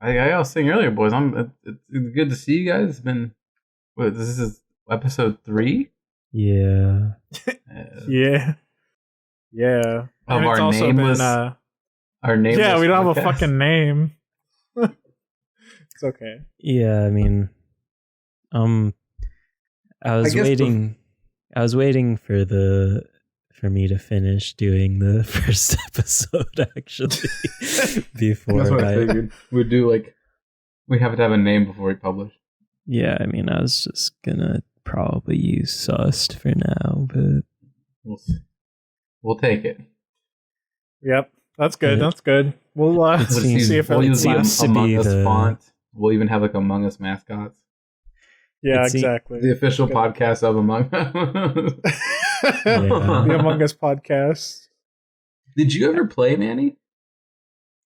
I was saying earlier, boys, it's good to see you guys. It's been, this is episode 3? Yeah. Yeah. Of And our nameless, our nameless yeah, we don't have a podcast. fucking name. It's okay. Yeah, I mean, I was waiting for me to finish doing the first episode actually before That's what I figured. We have to have a name before we publish. Yeah, I mean, I was just gonna probably use Sust for now, but We'll see. We'll take it. Yep, that's good. That's good. We'll see if we'll use the lasts. Among Us font. We'll even have like Among Us mascots. Yeah, exactly. The official podcast of Among Us. The Among Us podcast. Did you ever play, Manny?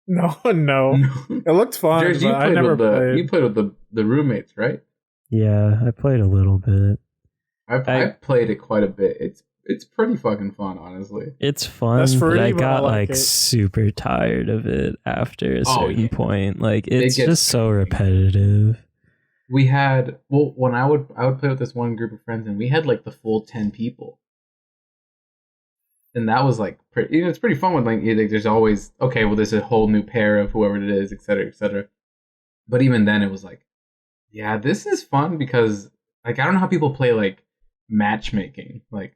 No. It looked fun, Jared, but I never played. You played with the roommates, right? yeah, I played a little bit. I played it quite a bit. It's pretty fucking fun, honestly. It's fun, That's but fruity, I but got I like it. super tired of it after a certain point. Like, It it's gets just so tiring. repetitive. We had when I would play with this one group of friends, and we had like the full 10 people, and that was like pretty. It's pretty fun when like there's always there's a whole new pair of whoever it is, etc., etc. But even then, it was like, yeah, this is fun because like I don't know how people play like matchmaking like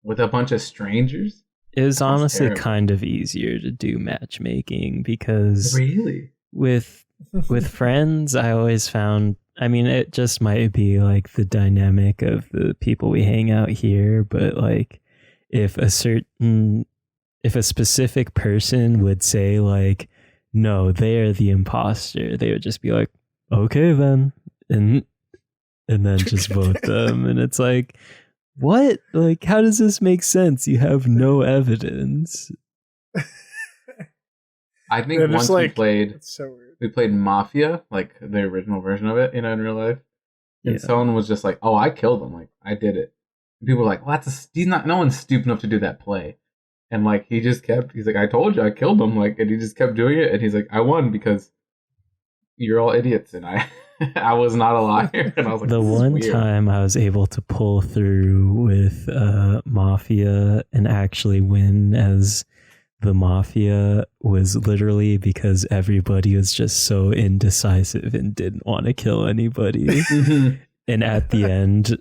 with a bunch of strangers. It was honestly terrible. kind of easier to do matchmaking because Really? with friends, I always found, I mean, it just might be like the dynamic of the people we hang out here, but like if a specific person would say like, no, they are the imposter, they would just be like, okay then, and then just vote them. And it's like, what? Like, how does this make sense? You have no evidence. I think They're once just like, we played. it's so weird. We played Mafia, like the original version of it, in real life. And Yeah. someone was just like, "Oh, I killed him! Like I did it." And people were like, "Well, he's not. No one's stupid enough to do that play." And like he just kept. He's like, "I told you, I killed him!" Like, and he just kept doing it. And he's like, "I won because you're all idiots, and I was not a liar." And I was like, The "This is one weird." time I was able to pull through with Mafia and actually win as the Mafia was literally because everybody was just so indecisive and didn't want to kill anybody. Mhm. And at the end,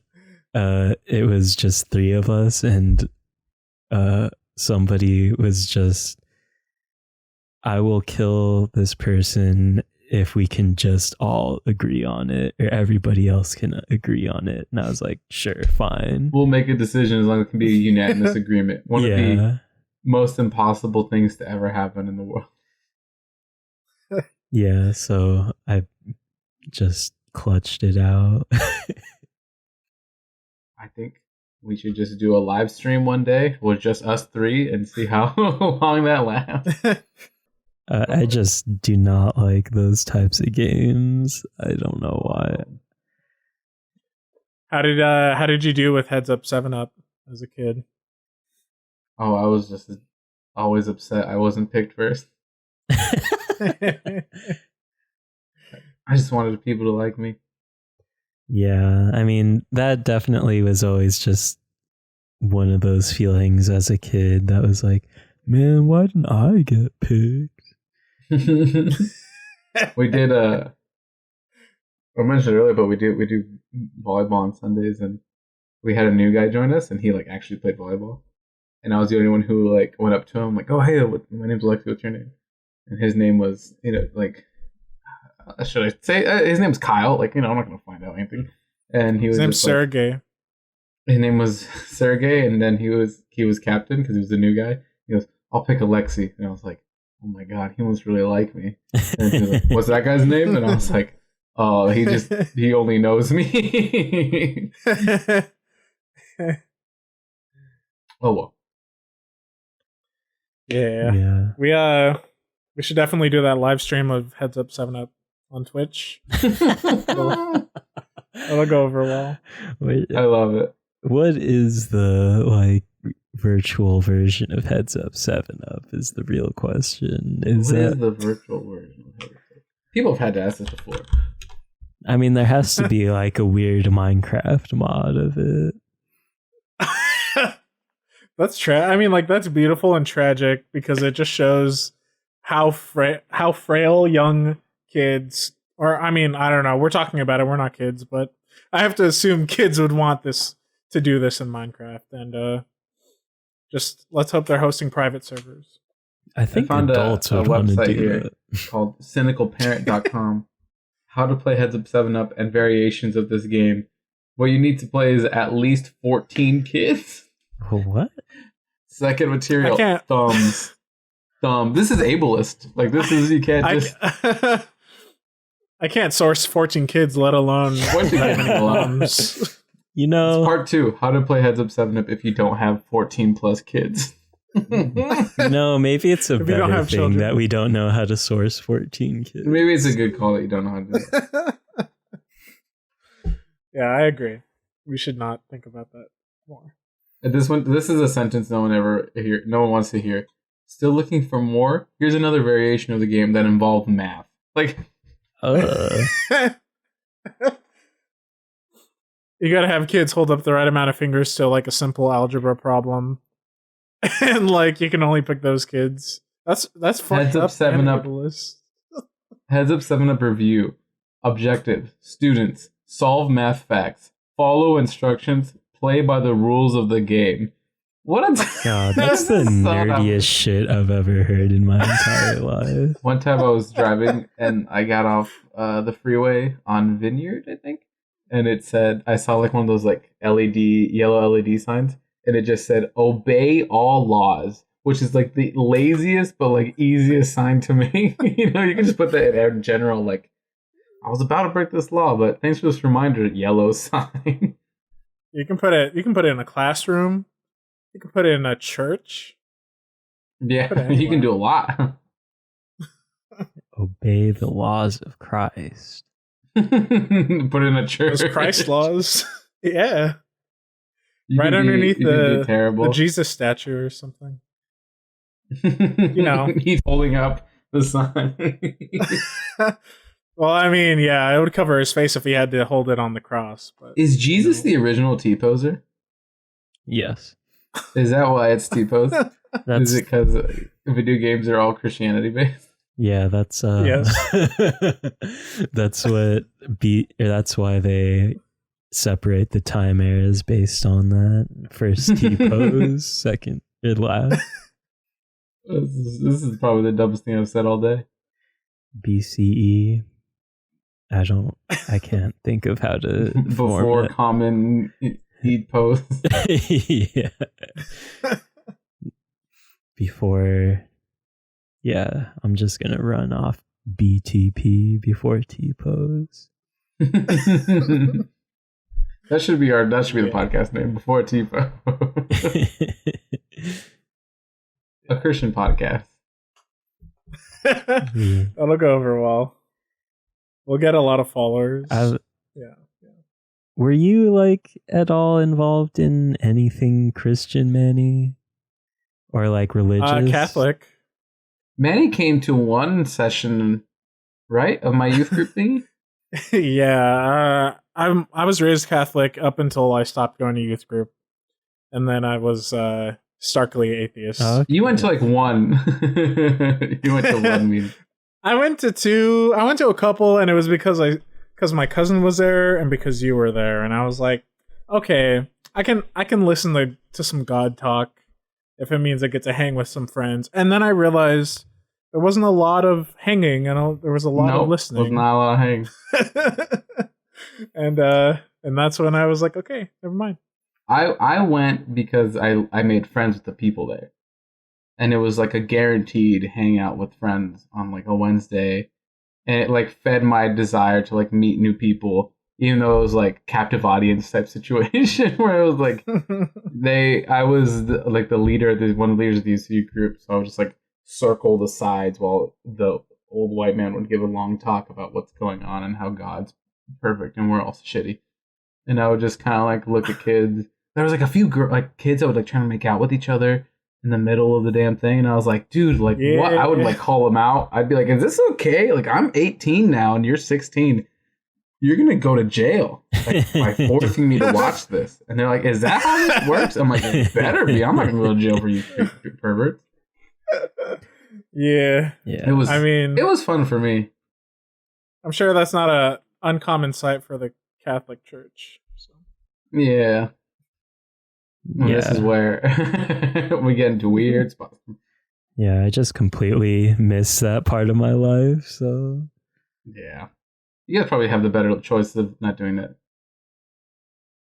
it was just 3 of us, and somebody was just, I will kill this person if we can just all agree on it, or everybody else can agree on it. And I was like, sure, fine. We'll make a decision as long as it can be a unanimous agreement. One of the most impossible things to ever happen in the world. Yeah, so I just clutched it out. I think we should just do a live stream one day with just us 3 and see how long that lasts. I just do not like those types of games. I don't know why. How did you do with Heads Up 7-Up as a kid? Oh, I was just always upset I wasn't picked first. I just wanted people to like me. Yeah, I mean, that definitely was always just one of those feelings as a kid that was like, man, why didn't I get picked? We did I mentioned it earlier, but we do volleyball on Sundays, and we had a new guy join us, and he like actually played volleyball, and I was the only one who like went up to him like, oh hey, my name's Alexi, what's your name? And his name was, like, should I say his name's Kyle? Like, I'm not gonna find out anything. And he was His name's just, like, Sergey. his name was Sergey, and then he was captain because he was the new guy. He goes, I'll pick Alexi, and I was like, oh my god, he must really like me. And he was like, what's that guy's name? And I was like, oh, he only knows me. Oh well. Yeah. We should definitely do that live stream of Heads Up 7-Up on Twitch. It'll go over well. Wait, I love it. what is the like virtual version of Heads Up 7-Up is the real question. What is the virtual version of Heads Up? People have had to ask this before. I mean, there has to be like a weird Minecraft mod of it. I mean, like, that's beautiful and tragic because it just shows how frail young kids, or I mean, I don't know. We're talking about it. We're not kids, but I have to assume kids would want to do this in Minecraft, and just let's hope they're hosting private servers. I think found adults a would want to website do here that. called cynicalparent.com. How to play Heads Up 7-Up and variations of this game. What you need to play is at least 14 kids. What? Second material, thumbs. This is ableist. Like, this is, you can't just... I can't source 14 kids, let alone 20 thumbs. You know... It's part 2, how to play Heads Up 7-Up if you don't have 14 plus kids. No, maybe it's a better thing children. that we don't know how to source 14 kids. Maybe it's a good call that you don't know how to do it. Yeah, I agree. We should not think about that more. This is a sentence no one wants to hear. Still looking for more? Here's another variation of the game that involved math. Like, you gotta have kids hold up the right amount of fingers to like a simple algebra problem. And like you can only pick those kids. That's fucked Heads Up up. 7-Up. Heads Up 7-Up review. Objective. Students. Solve math facts. Follow instructions. Play by the rules of the game. What a God, that's the nerdiest shit I've ever heard in my entire life. One time I was driving and I got off the freeway on Vineyard, I think. And it said, I saw like one of those like yellow LED signs. And it just said, obey all laws, which is like the laziest but like easiest sign to make. You know, you can just put that in general, like, I was about to break this law, but thanks for this reminder, yellow sign. You can put it in a classroom. You can put it in a church. Yeah, you can do a lot. Obey the laws of Christ. Put it in a church. Those Christ laws. Yeah. You right underneath the Jesus statue or something. You know. He's holding up the sign. Well, I mean, yeah, it would cover his face if he had to hold it on the cross. But is Jesus the original T-poser? Yes. Is that why it's T-pose? Is it because video games are all Christianity based? Yeah, that's yes. That's why they separate the time eras based on that. First T-pose, second or last. This is probably the dumbest thing I've said all day. BCE. I can't think of how to before common heat pose. Yeah. Before, yeah, I'm just gonna run off BTP before T-pose. That should be the podcast name, before T-pose. A Christian podcast. That'll go over well. We'll get a lot of followers. Yeah. Were you like at all involved in anything Christian, Manny? Or like religious? Catholic. Manny came to one session, right, of my youth group thingy? Yeah. I was raised Catholic up until I stopped going to youth group. And then I was starkly atheist. Okay. You went to like one. You went to one meeting. I went to two. I went to a couple, and it was because my cousin was there, and because you were there, and I was like, okay, I can listen to some God talk if it means I get to hang with some friends. And then I realized there wasn't a lot of hanging, and there was a lot of listening. Was not a lot of hanging. and that's when I was like, okay, never mind. I went because I made friends with the people there. And it was like a guaranteed hangout with friends on like a Wednesday. And it like fed my desire to like meet new people, even though it was like captive audience type situation where it was like I was like the leader of one of the leaders of the youth group. So I would just like circle the sides while the old white man would give a long talk about what's going on and how God's perfect and we're all shitty. And I would just kind of like look at kids. There was like a few kids that would like trying to make out with each other. in the middle of the damn thing, and I was like, dude, like what? I would like call him out. I'd be like, is this okay? Like I'm 18 now and you're 16. You're gonna go to jail by forcing me to watch this. And they're like, is that how this works? I'm like, it better be. I'm not gonna go to jail for you perverts. Yeah. It was. I mean, it was fun for me. I'm sure that's not a uncommon sight for the Catholic Church. So. Yeah. Well, this is where we get into weird spots. Yeah, I just completely missed that part of my life. So yeah, you guys probably have the better choice of not doing that.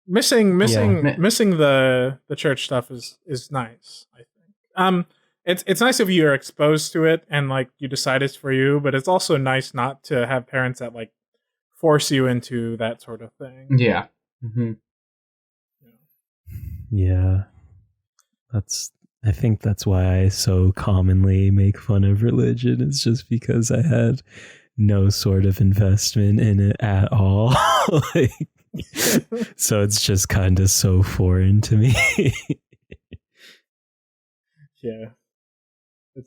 Missing the church stuff is nice. I think. It's nice if you're exposed to it and like you decide it's for you, but it's also nice not to have parents that like force you into that sort of thing. Yeah. Mm-hmm. Yeah. I think that's why I so commonly make fun of religion. It's just because I had no sort of investment in it at all. Like, so it's just kind of so foreign to me. Yeah.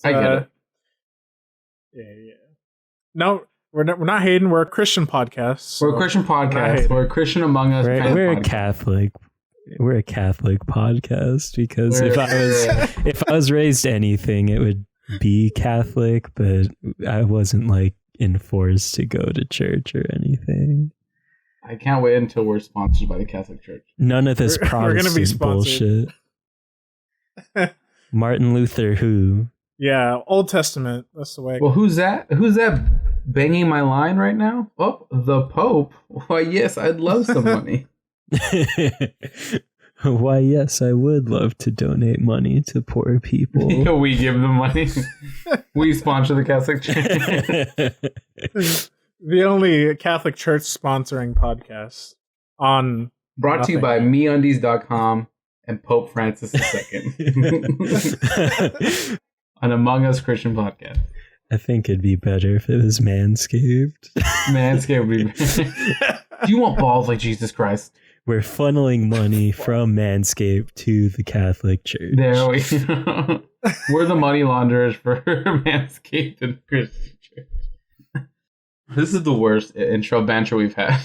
I get it. Yeah. No, we're not hating. We're a Christian podcast. So we're a Christian podcast. We're a Christian among us. We're a Catholic. We're a Catholic podcast because if I was raised anything, it would be Catholic, but I wasn't like enforced to go to church or anything. I can't wait until we're sponsored by the Catholic Church. None of this Protestant bullshit. Martin Luther, who? Yeah, Old Testament. That's the way. Well, who's that? Who's that banging my line right now? Oh, the Pope. Why, yes, I'd love some money. Why, yes, I would love to donate money to poor people. We give them money. We sponsor the Catholic Church. The only Catholic Church sponsoring podcast on brought to you by MeUndies.com and Pope Francis II. An Among Us Christian podcast. I think it'd be better if it was Manscaped. Manscaped would be better. Do you want balls like Jesus Christ? We're funneling money from Manscaped to the Catholic Church. There we go. We're the money launderers for Manscaped and Christian Church. This is the worst intro banter we've had.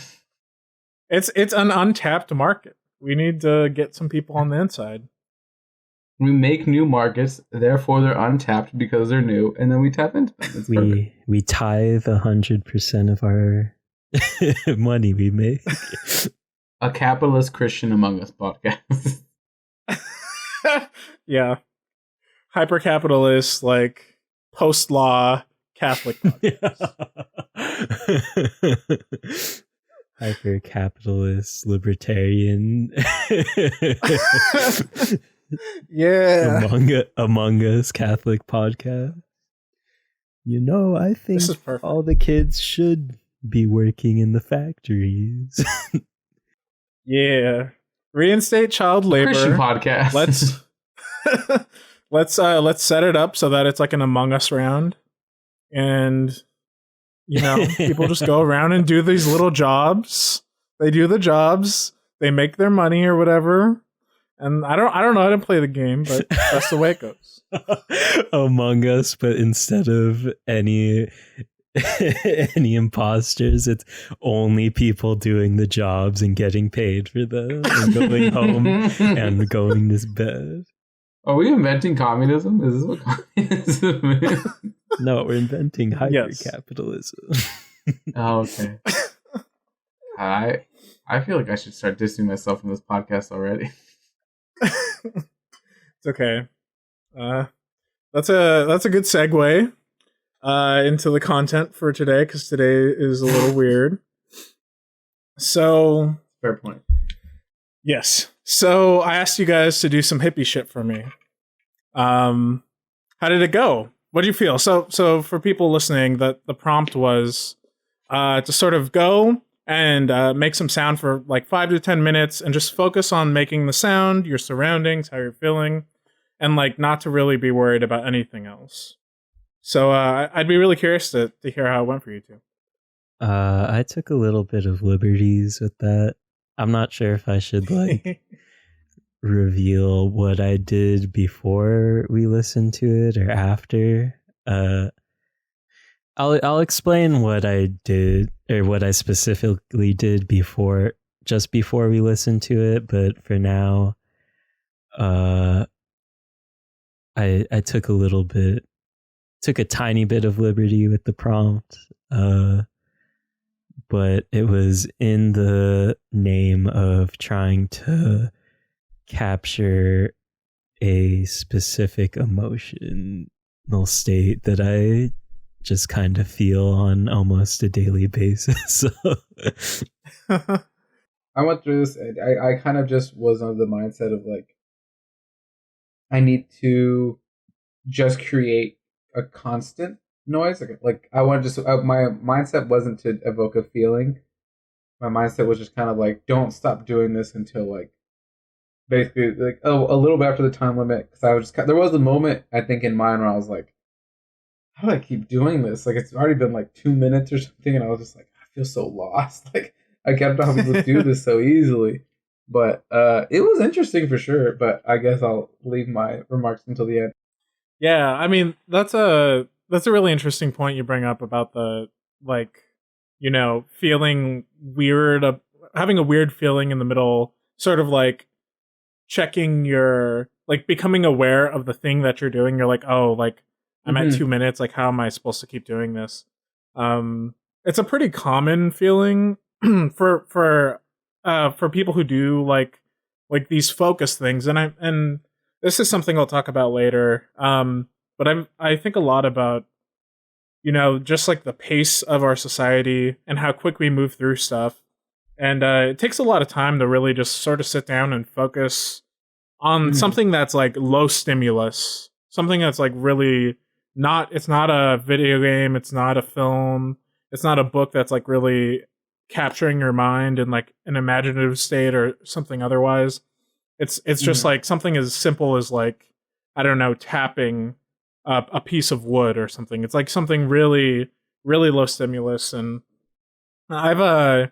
It's an untapped market. We need to get some people on the inside. We make new markets, therefore they're untapped because they're new, and then we tap into them. We tithe 100% of our money we make. A capitalist Christian Among Us podcast. Yeah. Hyper-capitalist, like, post-law Catholic podcast. Hyper-capitalist, libertarian. Yeah. Among Us Catholic podcast. You know, I think all the kids should be working in the factories. Yeah. Reinstate child labor. Christian podcast. Let's set it up so that it's like an Among Us round. And you know, people just go around and do these little jobs. They do the jobs, they make their money or whatever. And I don't know how to play the game, but that's the way it goes. Among Us, but instead of any imposters, it's only people doing the jobs and getting paid for them and going home and going to bed. Are we inventing communism? Is this what communism is? No, we're inventing hyper-capitalism. Oh, okay. I feel like I should start dissing myself in this podcast already. It's okay. That's a good segue into the content for today, because today is a little weird. So fair point. Yes. So I asked you guys to do some hippie shit for me. How did it go? What do you feel? So for people listening, the prompt was to sort of go and make some sound for like 5 to 10 minutes and just focus on making the sound, your surroundings, how you're feeling, and like not to really be worried about anything else. So I'd be really curious to hear how it went for you two. I took a little bit of liberties with that. I'm not sure if I should like reveal what I did before we listened to it or after. I'll explain what I did or what I specifically did just before we listened to it, but for now, I took a tiny bit of liberty with the prompt, but it was in the name of trying to capture a specific emotional state that I just kind of feel on almost a daily basis. I went through this. I kind of just was of the mindset of like, I need to just create a constant noise. Like I want to just, my mindset wasn't to evoke a feeling. My mindset was just kind of like, don't stop doing this until like, basically like, a little bit after the time limit. Cause I was just, there was a moment I think in mine where I was like, how do I keep doing this? Like it's already been like 2 minutes or something. And I was just like, I feel so lost. Like I kept on people do this so easily. But it was interesting for sure. But I guess I'll leave my remarks until the end. Yeah, I mean that's a really interesting point you bring up about the like, you know, feeling weird, having a weird feeling in the middle, sort of like checking your like becoming aware of the thing that you're doing. You're like, oh, like I'm at 2 minutes. Like, how am I supposed to keep doing this? It's a pretty common feeling for people who do like these focus things, and this is something I'll talk about later. But I think a lot about, you know, just like the pace of our society and how quick we move through stuff, and it takes a lot of time to really just sort of sit down and focus on something that's like low stimulus, something that's like really not. It's not a video game. It's not a film. It's not a book that's like really capturing your mind in like an imaginative state or something otherwise. It's just like something as simple as like, I don't know, tapping a piece of wood or something. It's like something really, really low stimulus. And I've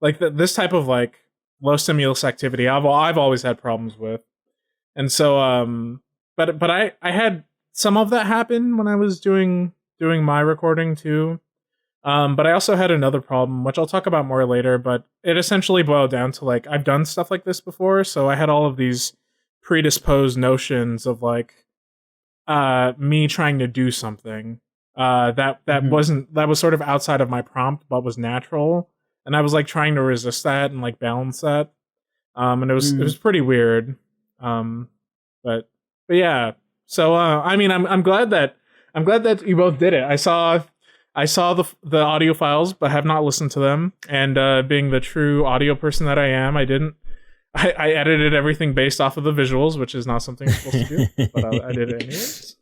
like this type of like low stimulus activity I've always had problems with. And so but I had some of that happen when I was doing my recording too. But I also had another problem, which I'll talk about more later, but it essentially boiled down to like, I've done stuff like this before. So I had all of these predisposed notions of like, me trying to do something, that was sort of outside of my prompt, but was natural. And I was like trying to resist that and like balance that. And it was pretty weird. But yeah. So, I mean, I'm glad that you both did it. I saw the audio files, but have not listened to them. And being the true audio person that I am, I edited everything based off of the visuals, which is not something I'm supposed to do, but I did it anyways.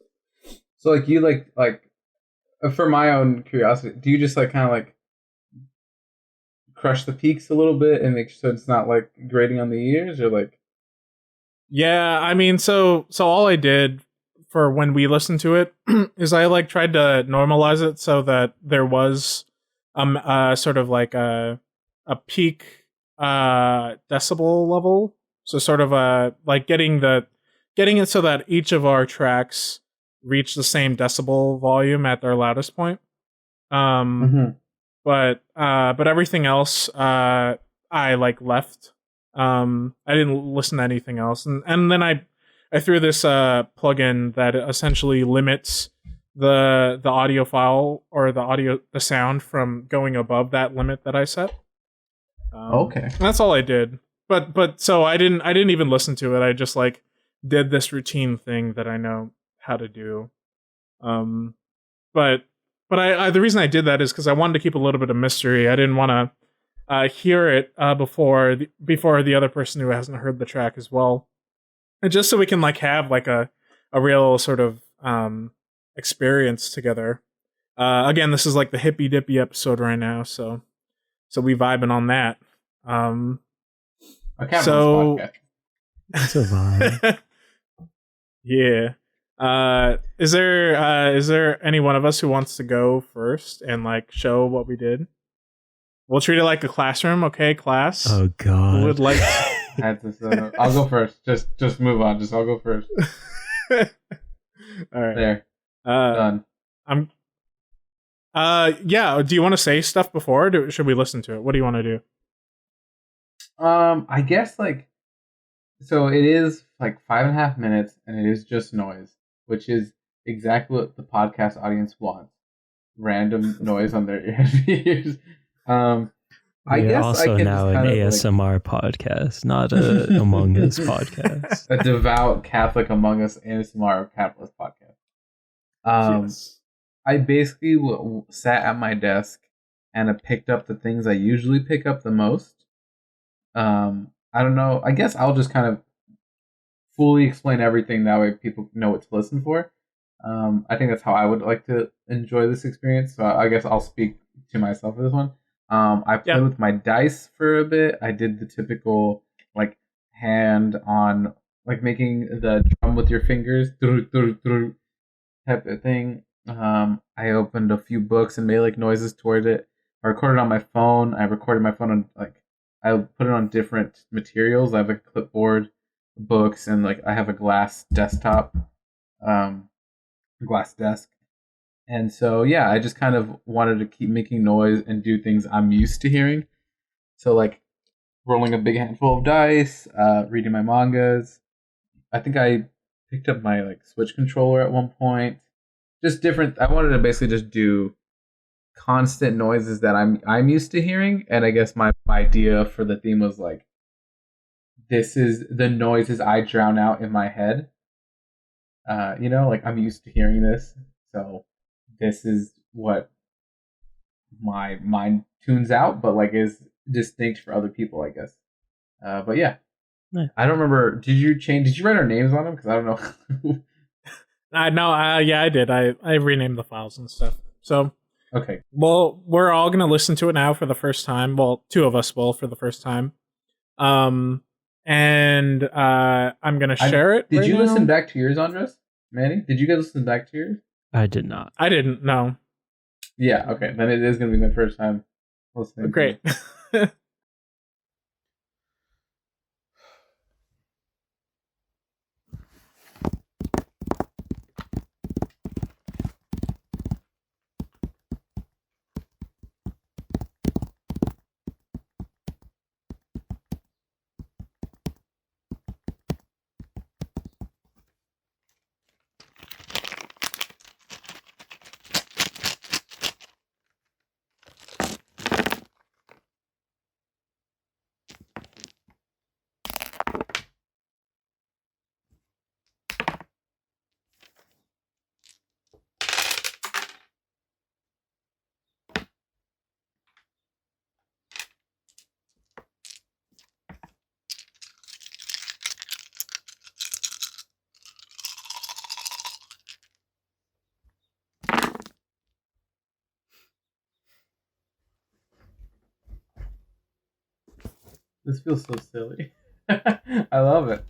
So like you like for my own curiosity, do you just like kind of like crush the peaks a little bit and make sure it's not like grating on the ears, or like? Yeah, I mean, so all I did for when we listened to it is I like tried to normalize it so that there was sort of like a peak decibel level. So sort of like getting it so that each of our tracks reach the same decibel volume at their loudest point. But everything else I like left. I didn't listen to anything else, and then I threw this plugin that essentially limits the audio file or the sound from going above that limit that I set. Okay, that's all I did. But so I didn't even listen to it. I just like did this routine thing that I know how to do. But I the reason I did that is because I wanted to keep a little bit of mystery. I didn't want to hear it before the other person who hasn't heard the track as well. And just so we can like have like a real sort of experience together. Again, this is like the hippy dippy episode right now, so we vibing on that. So it's a vibe. Yeah. Is there any one of us who wants to go first and like show what we did? We'll treat it like a classroom, okay, class? Oh God. Who would like That's I'll go first. Just move on. I'll go first. All right. There. Done. I'm. Yeah. Do you want to say stuff before? Should we listen to it? What do you want to do? I guess so. It is like 5.5 minutes, and it is just noise, which is exactly what the podcast audience wants. Random noise on their ears. I We're guess also I can now just an kind of ASMR podcast, not a Among Us podcast. a devout Catholic Among Us ASMR capitalist podcast. Yes. I basically sat at my desk and I picked up the things I usually pick up the most. I don't know. I guess I'll just kind of fully explain everything. That way people know what to listen for. I think that's how I would like to enjoy this experience. So I guess I'll speak to myself for this one. I played with my dice for a bit. I did the typical like hand on like making the drum with your fingers type of thing. I opened a few books and made like noises towards it. I recorded on my phone. I recorded my phone on like I put it on different materials. I have a clipboard, books, and like I have a glass desktop, glass desk. And so yeah, I just kind of wanted to keep making noise and do things I'm used to hearing. So like rolling a big handful of dice, reading my mangas. I think I picked up my like Switch controller at one point. Just different. I wanted to basically just do constant noises that I'm used to hearing, and I guess my idea for the theme was like, this is the noises I drown out in my head. Like I'm used to hearing this, so this is what my mind tunes out, but like is distinct for other people, I guess. But yeah, I don't remember. Did you write our names on them? Because I don't know. Yeah, I did. I renamed the files and stuff. So okay. Well, we're all gonna listen to it now for the first time. Well, two of us will for the first time. I'm gonna share it. Did right you now. listen back to yours, Andres? Manny, did you guys listen back to yours? I did not. I didn't know. Yeah, okay. Then it is gonna be my first time listening. Great. This feels so silly. I love it.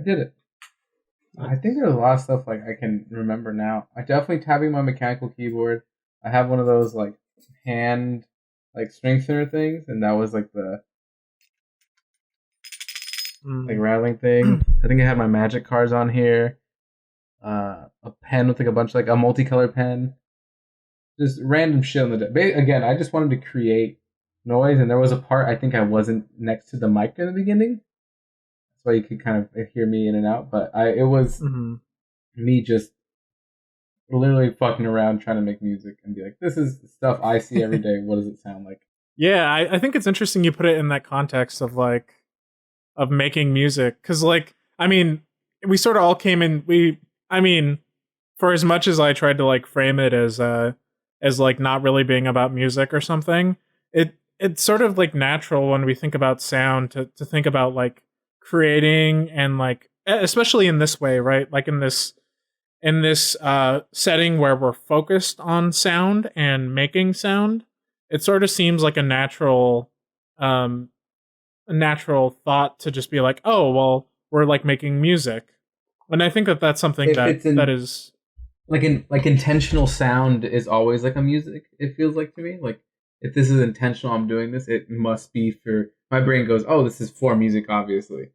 did it. I think there's a lot of stuff like I can remember now. I definitely tapping my mechanical keyboard. I have one of those like hand like strengthener things, and that was like the like rattling thing. I think I had my magic cards on here. A pen with like a bunch like a multicolored pen. Just random shit on the deck. Again, I just wanted to create noise, and there was a part I think I wasn't next to the mic in the beginning. That's why you could kind of hear me in and out. But it was me just literally fucking around trying to make music and be like, this is stuff I see every day. What does it sound like? Yeah, I think it's interesting you put it in that context of like of making music, because like I mean we sort of all came in. I mean, for as much as I tried to like frame it as like not really being about music or something, it's sort of like natural when we think about sound to think about like creating and like especially in this way, right? Like in this setting where we're focused on sound and making sound, it sort of seems like a natural thought to just be like, oh well, we're like making music. And I think that that's something that is like intentional sound is always like a music. It feels like to me, like if this is intentional, I'm doing this. It must be for my brain goes, oh, this is for music. Obviously,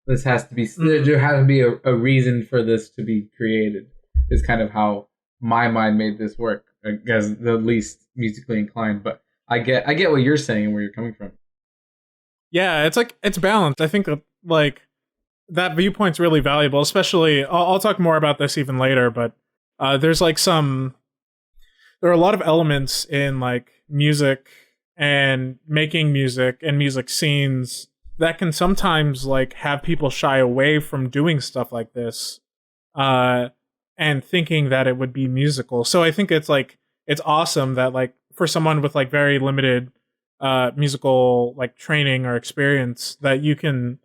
this has to be. There has to be a reason for this to be created. Is kind of how my mind made this work, as the least musically inclined. But I get what you're saying and where you're coming from. Yeah, it's like it's balanced. I think like that viewpoint's really valuable, especially I'll talk more about this even later, but there's like there are a lot of elements in like music and making music and music scenes that can sometimes like have people shy away from doing stuff like this and thinking that it would be musical. So I think it's awesome that like for someone with like very limited musical like training or experience that you can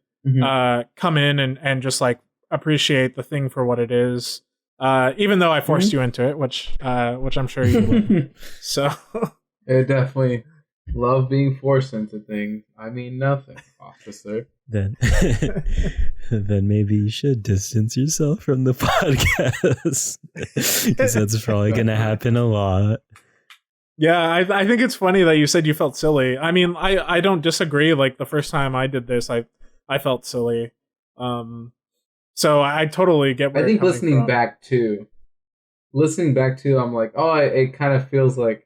come in and just like appreciate the thing for what it is, even though I forced you into it, which I'm sure you would. So I definitely love being forced into things. I mean nothing, officer. Then maybe you should distance yourself from the podcast, because that's probably going to happen a lot. Yeah, I think it's funny that you said you felt silly. I mean, I don't disagree. Like the first time I did this, I felt silly. So I totally get where I think listening from. back to, I'm like, oh, it kind of feels like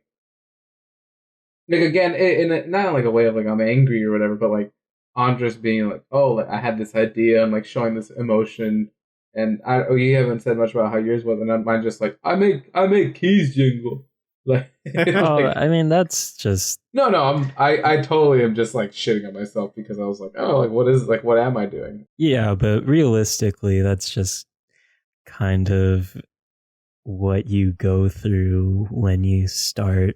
again, not like a way of like I'm angry or whatever, but like Andres being like, oh, like I had this idea, I'm like showing this emotion, and you haven't said much about how yours was, and mine just like I make keys jingle. Like, oh, I mean that's just I totally am just like shitting on myself because I was like, oh, like what am I doing? Yeah, but realistically that's just kind of what you go through when you start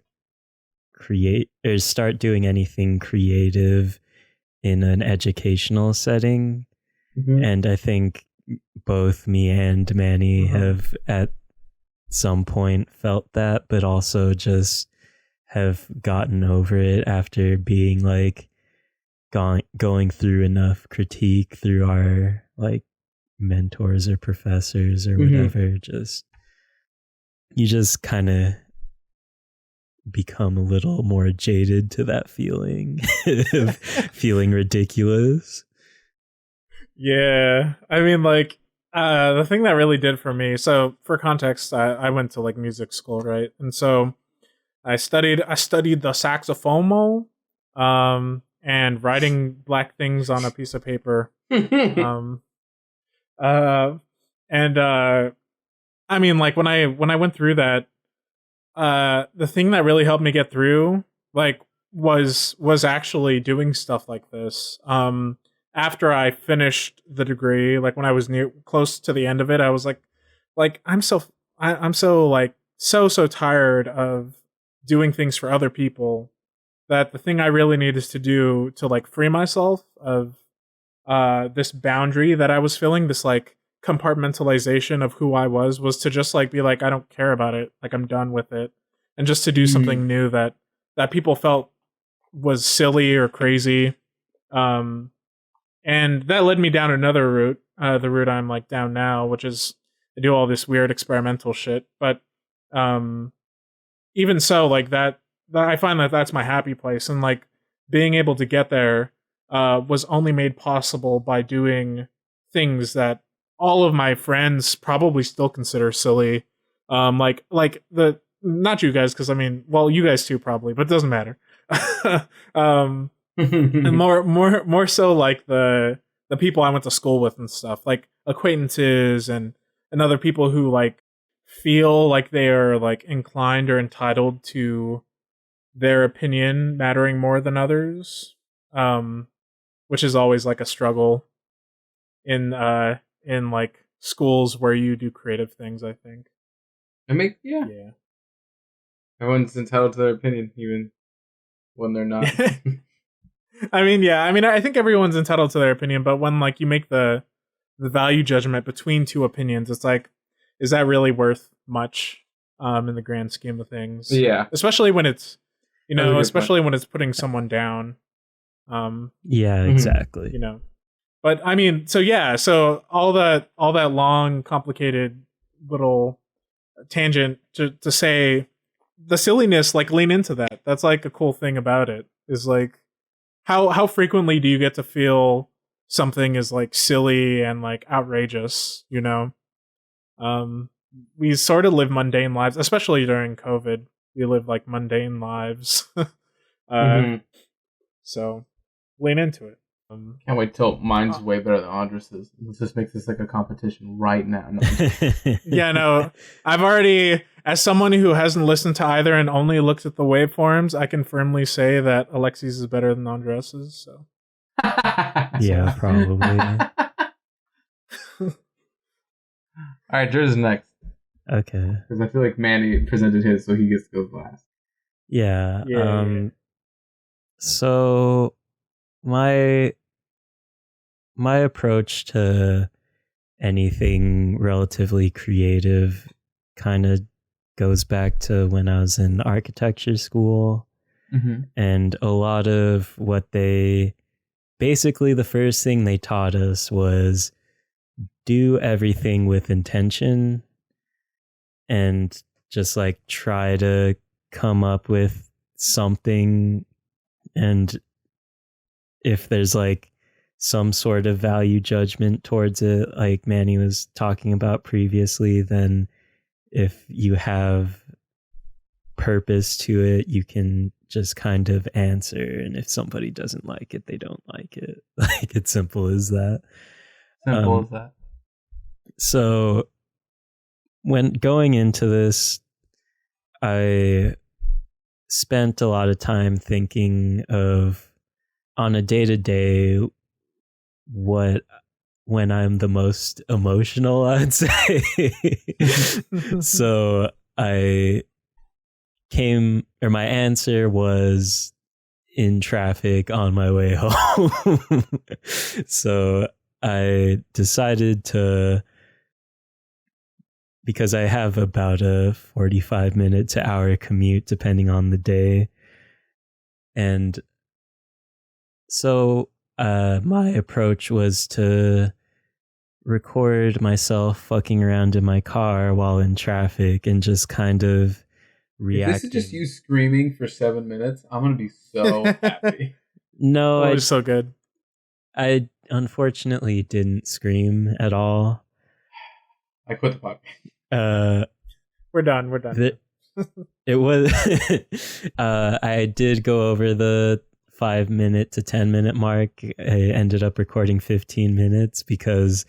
doing anything creative in an educational setting. And I think both me and Manny have at some point felt that, but also just have gotten over it after being like going through enough critique through our like mentors or professors or whatever. You just kind of become a little more jaded to that feeling of feeling ridiculous. Yeah, I mean like the thing that really did for me, so for context, I went to like music school, right? And so I studied the saxophone, and writing black things on a piece of paper. I mean like when I went through that, the thing that really helped me get through like was actually doing stuff like this. After I finished the degree, like when I was close to the end of it, I was like I'm so like so tired of doing things for other people that the thing I really need is to do to like free myself of this boundary that I was feeling, this like compartmentalization of who I was to just like be like, I don't care about it, like I'm done with it, and just to do something new that people felt was silly or crazy. And that led me down another route, the route I'm like down now, which is I do all this weird experimental shit. But even so, like that I find that that's my happy place, and like being able to get there was only made possible by doing things that all of my friends probably still consider silly. Like the not you guys, because I mean, well, you guys too probably, but it doesn't matter. And more so like the people I went to school with and stuff, like acquaintances and other people who like feel like they are like inclined or entitled to their opinion mattering more than others, which is always like a struggle in like schools where you do creative things, I think. Yeah. Everyone's entitled to their opinion, even when they're not. I mean, I think everyone's entitled to their opinion, but when like you make the value judgment between two opinions, it's like, is that really worth much in the grand scheme of things? Yeah. Especially when it's, especially when it's putting someone down. Yeah, exactly. You know, but I mean, so all that long, complicated little tangent to say the silliness, like lean into that. That's like a cool thing about it is like, how frequently do you get to feel something is like silly and like outrageous, you know? We sort of live mundane lives, especially during COVID. We live like mundane lives. So lean into it. Can't wait till mine's way better than Andres's. Let's just make this like a competition right now. No. Yeah, no. I've already, as someone who hasn't listened to either and only looked at the waveforms, I can firmly say that Alexi's is better than Andres's. So. Yeah, probably. All right, Drew's next. Okay. Because I feel like Manny presented his, so he gets to go last. Yeah. So my approach to anything relatively creative kind of goes back to when I was in architecture school. And a lot of what basically the first thing they taught us was do everything with intention and just like try to come up with something. And if there's like some sort of value judgment towards it, like Manny was talking about previously, then if you have purpose to it, you can just kind of answer. And if somebody doesn't like it, they don't like it. Like it's simple as that. Simple as that. So when going into this, I spent a lot of time thinking of on a day-to-day when I'm the most emotional, I'd say. So my answer was in traffic on my way home. So I decided to, because I have about a 45-minute to hour commute depending on the day. And so my approach was to record myself fucking around in my car while in traffic and just kind of reacting. If this is just you screaming for 7 minutes, I'm going to be so happy. No, it was so good. I unfortunately didn't scream at all. I quit the podcast. We're done. It was I did go over the 5-minute to 10-minute mark. I ended up recording 15 minutes because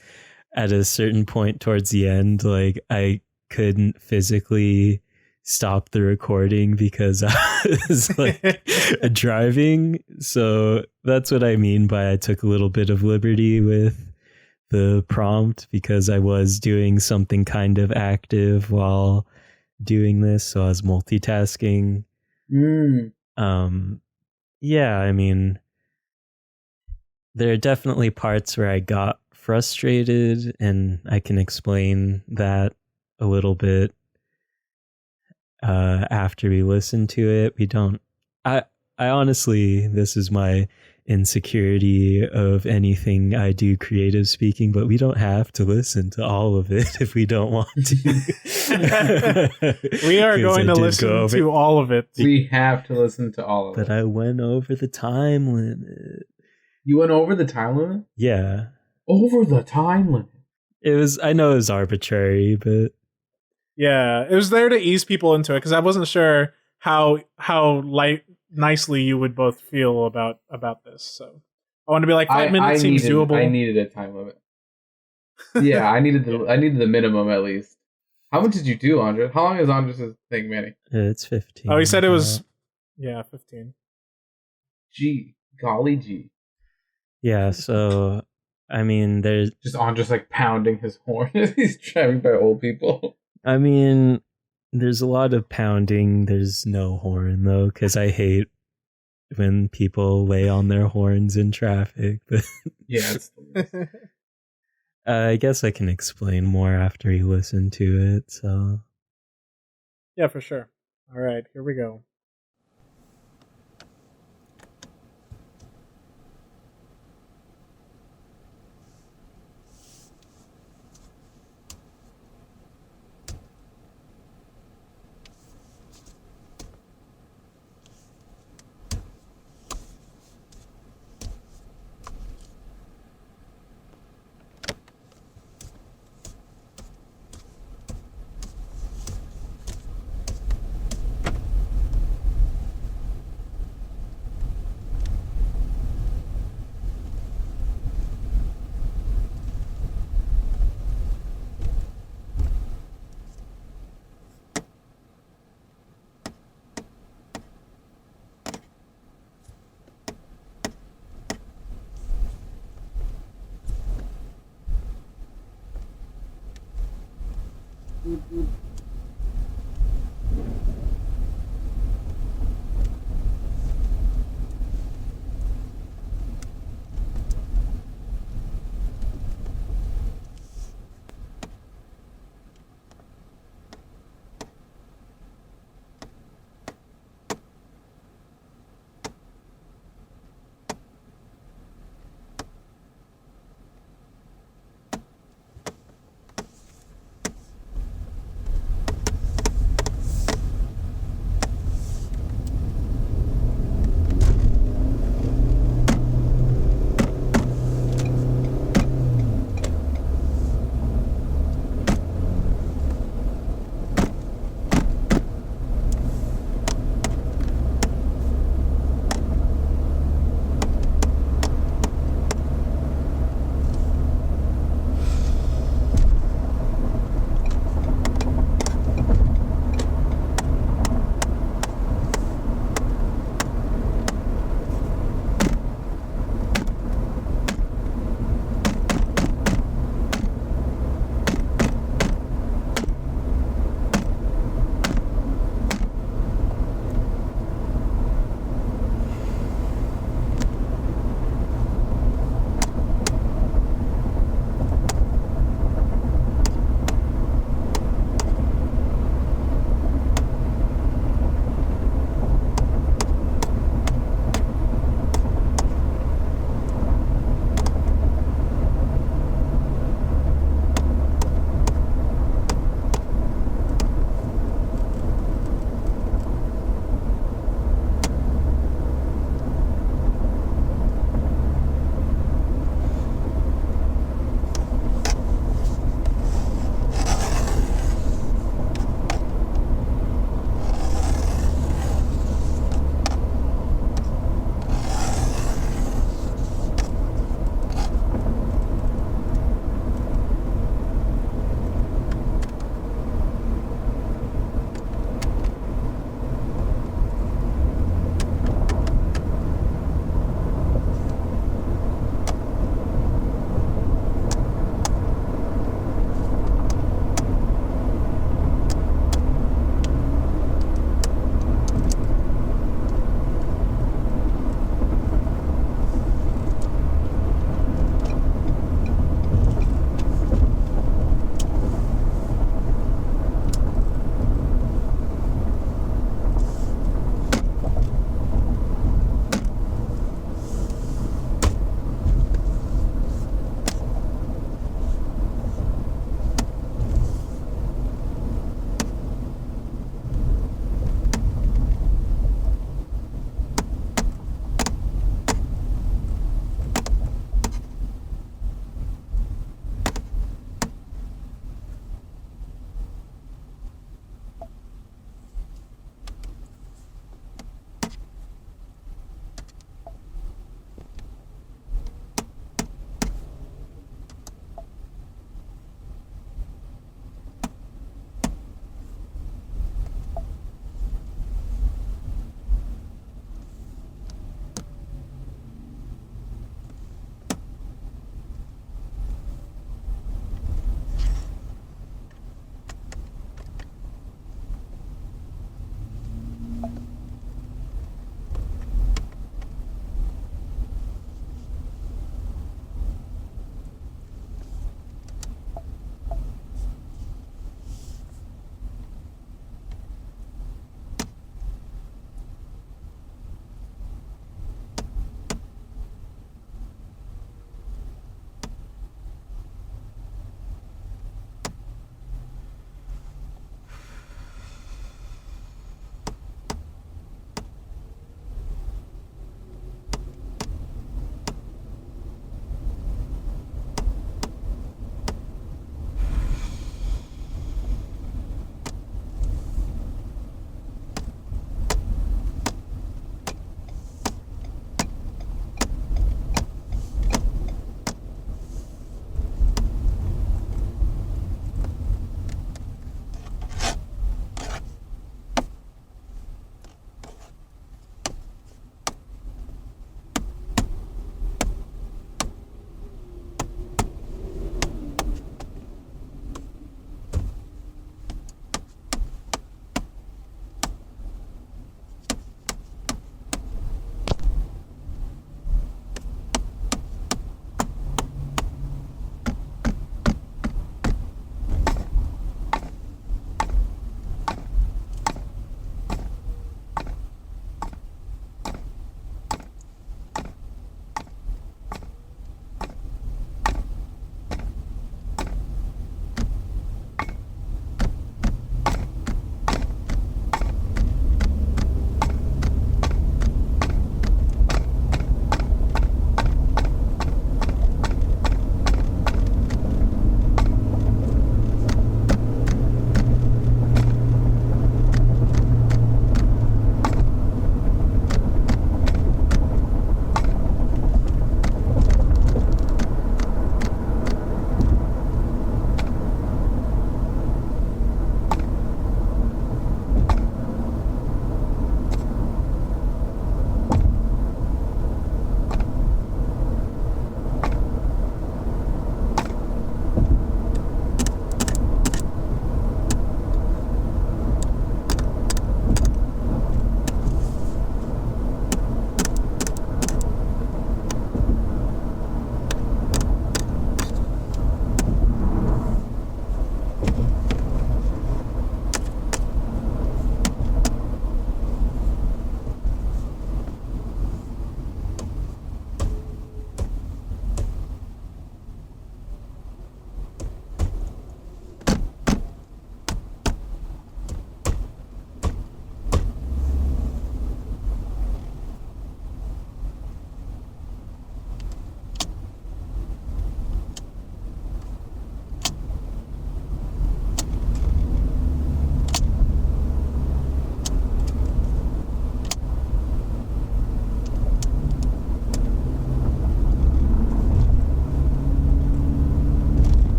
at a certain point towards the end, like I couldn't physically stop the recording because I was like driving. So that's what I mean by I took a little bit of liberty with the prompt because I was doing something kind of active while doing this. So I was multitasking. Yeah, I mean, there are definitely parts where I got frustrated, and I can explain that a little bit after we listen to it. I honestly, this is my insecurity of anything I do creative speaking, but we don't have to listen to all of it if we don't want to. We are going to listen to all of it. We have to listen to all of it. But I went over the time limit. You went over the time limit? Yeah. Over the time limit? I know it was arbitrary, but... Yeah, it was there to ease people into it, because I wasn't sure how nicely you would both feel about this. So I want to be like 5 minutes seems doable. I needed a time limit. Yeah, I needed the minimum at least. How much did you do, Andres? How long is Andres' thing, Manny? It's 15. Oh, he said it was 15. Golly gee. Yeah, so I mean, there's just Andres like pounding his horn as he's driving by old people. I mean, there's a lot of pounding. There's no horn though, because I hate when people lay on their horns in traffic. But yeah, I guess I can explain more after you listen to it. So yeah, for sure. All right, here we go.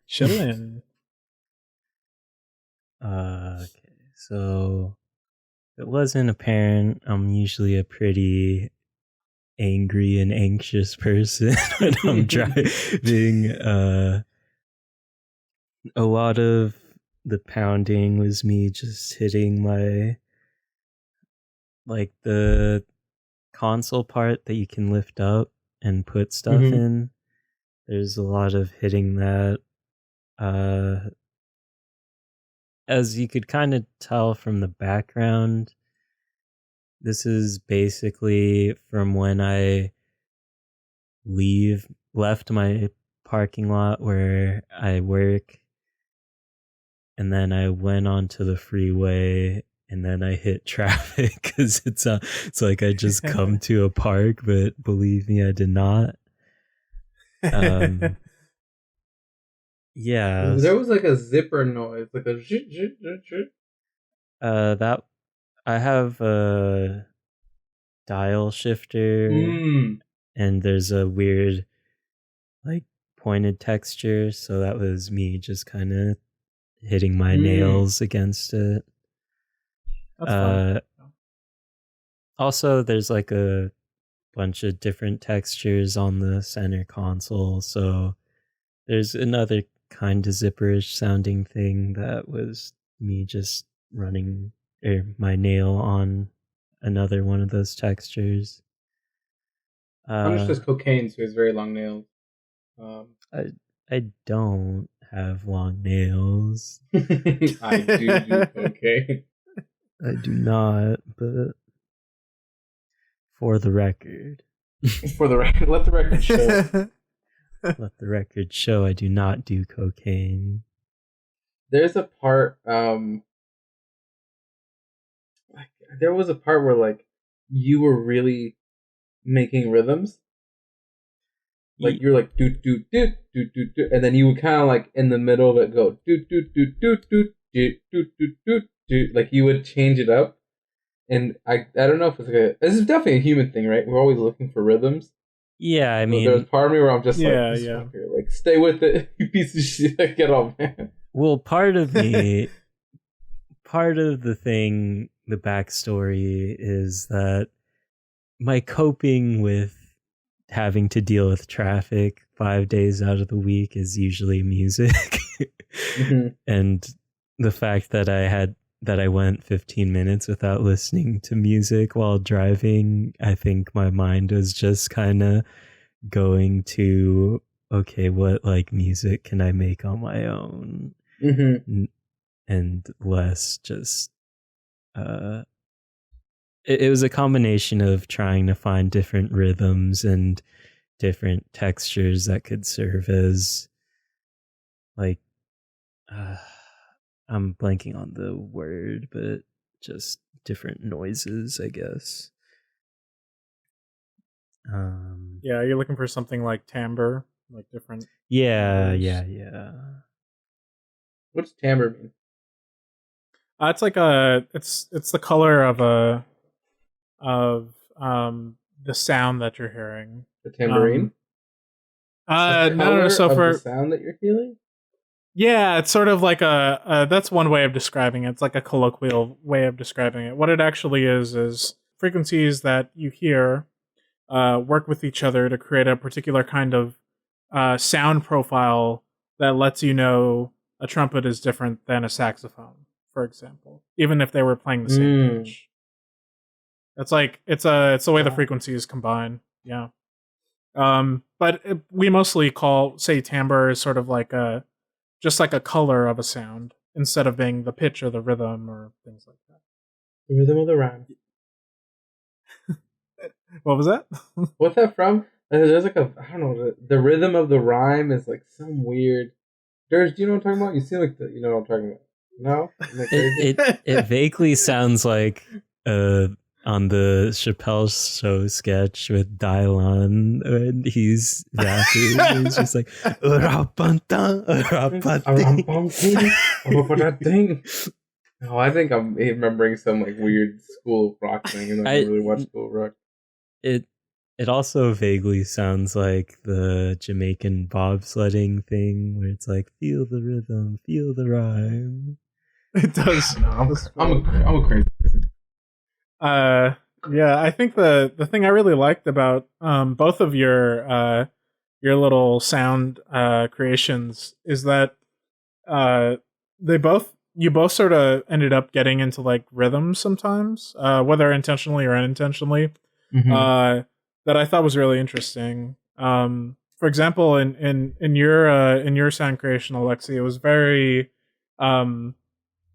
Chillin'. Okay, so if it wasn't apparent, I'm usually a pretty angry and anxious person when I'm driving. A lot of the pounding was me just hitting my, like, the console part that you can lift up and put stuff in. There's a lot of hitting that. As you could kind of tell from the background, this is basically from when I left my parking lot where I work, and then I went onto the freeway, and then I hit traffic because it's like I just come to a park, but believe me, I did not. Yeah, There was like a zipper noise, like a zhit, zhit, zhit, zhit. that I have a dial shifter, and there's a weird, like, pointed texture, so that was me just kind of hitting my nails against it. That's fun. Also, there's like a bunch of different textures on the center console, so there's another kind of zipperish sounding thing that was me just running my nail on another one of those textures. Hunter does cocaine, so he has very long nails. I don't have long nails. I do cocaine. I do not, but for the record. For the record, let the record show. Let the record show I do not do cocaine. There's a part, there was a part where, like, you were really making rhythms. Like, you're like, doot, doot, doot, doot, doot, doot, and then you would kind of, like, in the middle of it go, doot, doot, doot, doot, doot, doot, doot, doot, doot, doot. Like, you would change it up. And I don't know if it's like this is definitely a human thing, right? We're always looking for rhythms. Yeah, I mean, there's part of me where I'm just yeah. fucker, like, stay with it, you piece of shit. Get off, man. Well, part of the thing, the backstory is that my coping with having to deal with traffic 5 days out of the week is usually music. And the fact that I went 15 minutes without listening to music while driving, I think my mind was just kind of going to, okay, what, like, music can I make on my own? And less just it was a combination of trying to find different rhythms and different textures that could serve as, like, I'm blanking on the word, but just different noises, I guess. Yeah, you're looking for something like timbre, like different. Yeah. What's timbre mean? It's like it's the color of the sound that you're hearing. The tambourine? No. So for the sound that you're feeling? Yeah, it's sort of like that's one way of describing it. It's like a colloquial way of describing it. What it actually is frequencies that you hear work with each other to create a particular kind of sound profile that lets you know a trumpet is different than a saxophone, for example, even if they were playing the same pitch. It's like it's the way the frequencies combine. Yeah. But we mostly say timbre is sort of like just like a color of a sound instead of being the pitch or the rhythm or things like that. The rhythm of the rhyme. What was that? What's that from? There's like I don't know, the rhythm of the rhyme is like some weird. Do you know what I'm talking about? You seem like you know what I'm talking about. No? It vaguely sounds like on the Chappelle Show sketch with Dylon, and he's rapping. And he's just like, No, I think I'm remembering some like weird school rock thing, and I don't really watch school rock. It It also vaguely sounds like the Jamaican bobsledding thing where it's like, feel the rhythm, feel the rhyme. It does. I'm a crazy person. Yeah, I think the thing I really liked about both of your little sound creations is that you both sort of ended up getting into like rhythms sometimes, whether intentionally or unintentionally. Mm-hmm. That I thought was really interesting. For example, in your sound creation, Alexi, it was very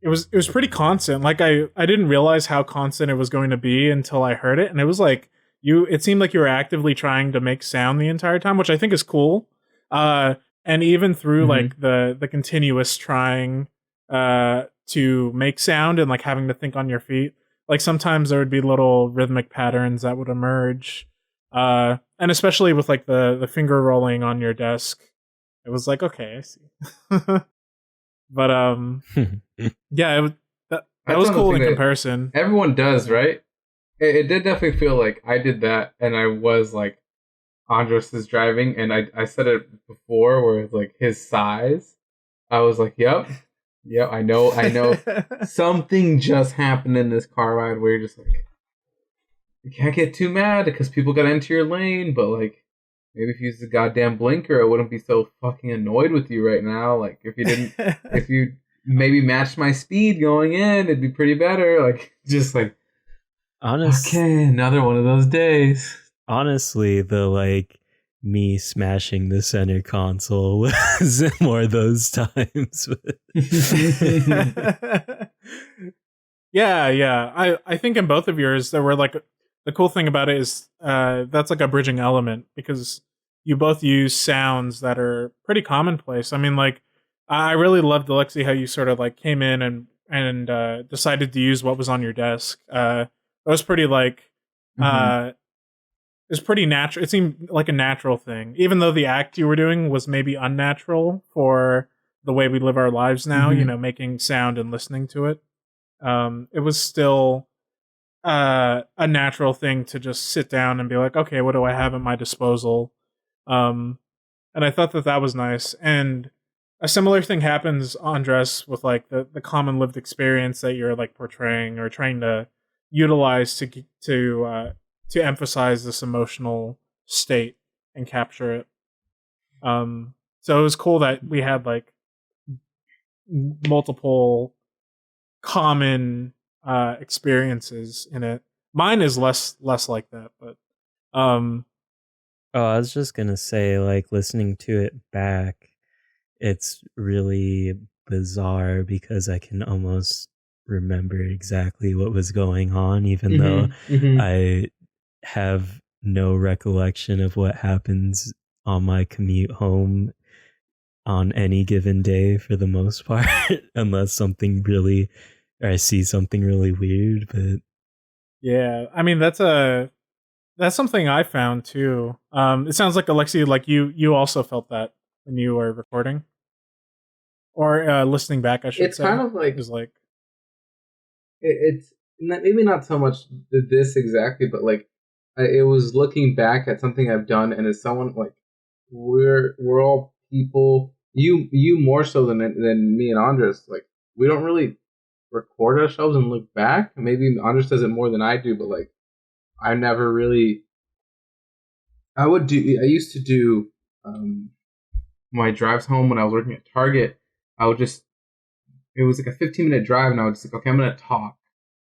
it was pretty constant. Like I didn't realize how constant it was going to be until I heard it, and it was like it seemed like you were actively trying to make sound the entire time, which I think is cool. And even through like the continuous trying to make sound and like having to think on your feet, like sometimes there would be little rhythmic patterns that would emerge. And especially with like the finger rolling on your desk, it was like, okay, I see. But yeah, that was cool in comparison. Everyone does, right? It did definitely feel like I did that, and I was like, Andres is driving, and I said it before, where it's like his size. I was like, yep, I know. Something just happened in this car ride where you're just like, you can't get too mad because people got into your lane, but like, maybe if you used the goddamn blinker, I wouldn't be so fucking annoyed with you right now. Like, if you maybe matched my speed going in, it'd be pretty better. Like, just like, okay, another one of those days. Honestly, the like me smashing the center console was more those times. Yeah. I think in both of yours there were like the cool thing about it is that's like a bridging element because you both use sounds that are pretty commonplace. I mean, like I really loved, Alexi, how you sort of like came in and decided to use what was on your desk. That was pretty like it was pretty natural. It seemed like a natural thing, even though the act you were doing was maybe unnatural for the way we live our lives now. You know, making sound and listening to it. It was still a natural thing to just sit down and be like, okay, what do I have at my disposal? And I thought that was nice. And a similar thing happens, Andres, with like the common lived experience that you're like portraying or trying to utilize to emphasize this emotional state and capture it. So it was cool that we had like multiple common experiences in it. Mine is less like that, but oh, I was just gonna say, like, listening to it back, it's really bizarre because I can almost remember exactly what was going on, even though I have no recollection of what happens on my commute home on any given day for the most part, unless something really, or I see something really weird. But yeah, I mean that's something I found too. It sounds like, Alexi, like you also felt that when you were recording or listening back. I should it's say kind of like it was like it's maybe not so much this exactly, but like it was looking back at something I've done, and as someone like we're all people. You more so than me and Andres. Like we don't really record ourselves and look back. Maybe Andres does it more than I do, but like I never really. I used to do my drives home when I was working at Target. I would just. It was like a 15-minute drive, and I was just like, okay, I'm gonna talk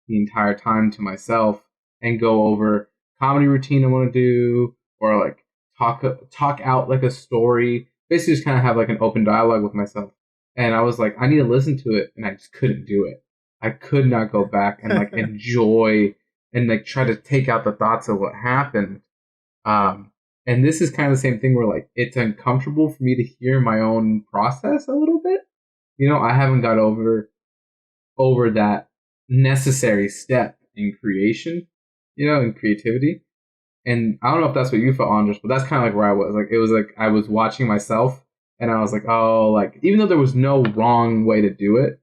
the entire time to myself and go over comedy routine I want to do, or like talk out like a story. Basically, just kind of have like an open dialogue with myself. And I was like, I need to listen to it, and I just couldn't do it. I could not go back and like enjoy and like try to take out the thoughts of what happened. And this is kind of the same thing where like it's uncomfortable for me to hear my own process a little bit. You know, I haven't got over that necessary step in creation, you know, in creativity. And I don't know if that's what you felt, Andres, but that's kind of like where I was. Like, it was like I was watching myself, and I was like, oh, like, even though there was no wrong way to do it,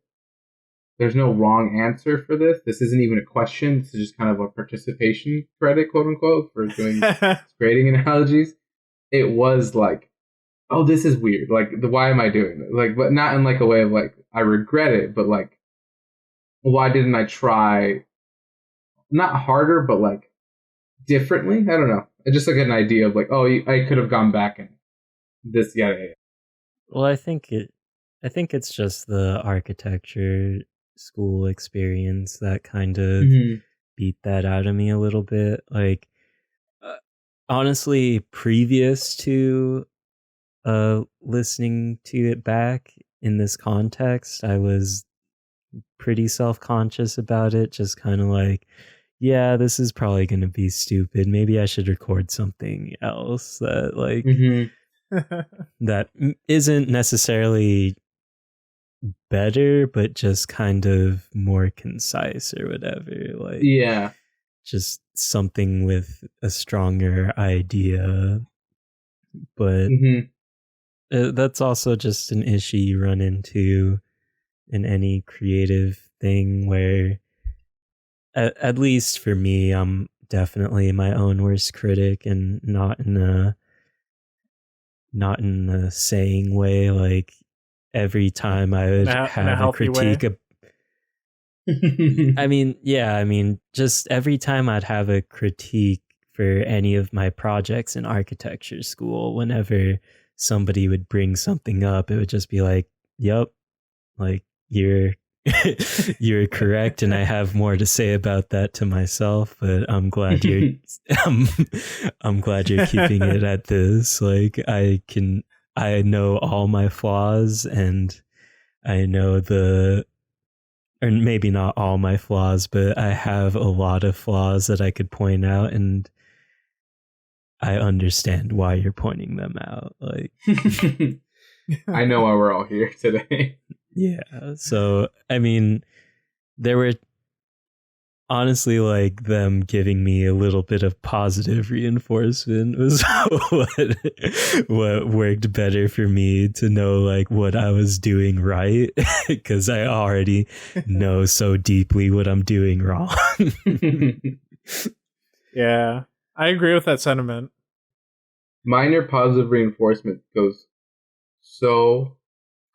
there's no wrong answer for this. This isn't even a question. This is just kind of a participation credit, quote unquote, for doing grading analogies. It was like, oh, this is weird. Like, why am I doing this? Like, but not in like a way of like, I regret it, but like, why didn't I try not harder, but like differently? I don't know. I just like an idea of like, oh, I could have gone back and this, yeah. Well, I think it's just the architecture school experience that kind of beat that out of me a little bit. Like, honestly, previous to listening to it back in this context, I was pretty self-conscious about it, just kind of like, yeah, this is probably going to be stupid. Maybe I should record something else that like that isn't necessarily better, but just kind of more concise or whatever. Like, yeah, just something with a stronger idea. But that's also just an issue you run into in any creative thing where, at least for me, I'm definitely my own worst critic, and not in a saying way. Like, every time I would have a critique I mean, just every time I'd have a critique for any of my projects in architecture school, whenever somebody would bring something up, it would just be like, yep, like, you're correct, and I have more to say about that to myself, but I'm glad you're I'm glad you're keeping it at this. Like, I know all my flaws, and I know or maybe not all my flaws, but I have a lot of flaws that I could point out, and I understand why you're pointing them out. Like, I know why we're all here today. Yeah. So, I mean, there were honestly, like, them giving me a little bit of positive reinforcement was what worked better for me to know, like, what I was doing right, because I already know so deeply what I'm doing wrong. Yeah, I agree with that sentiment. Minor positive reinforcement goes so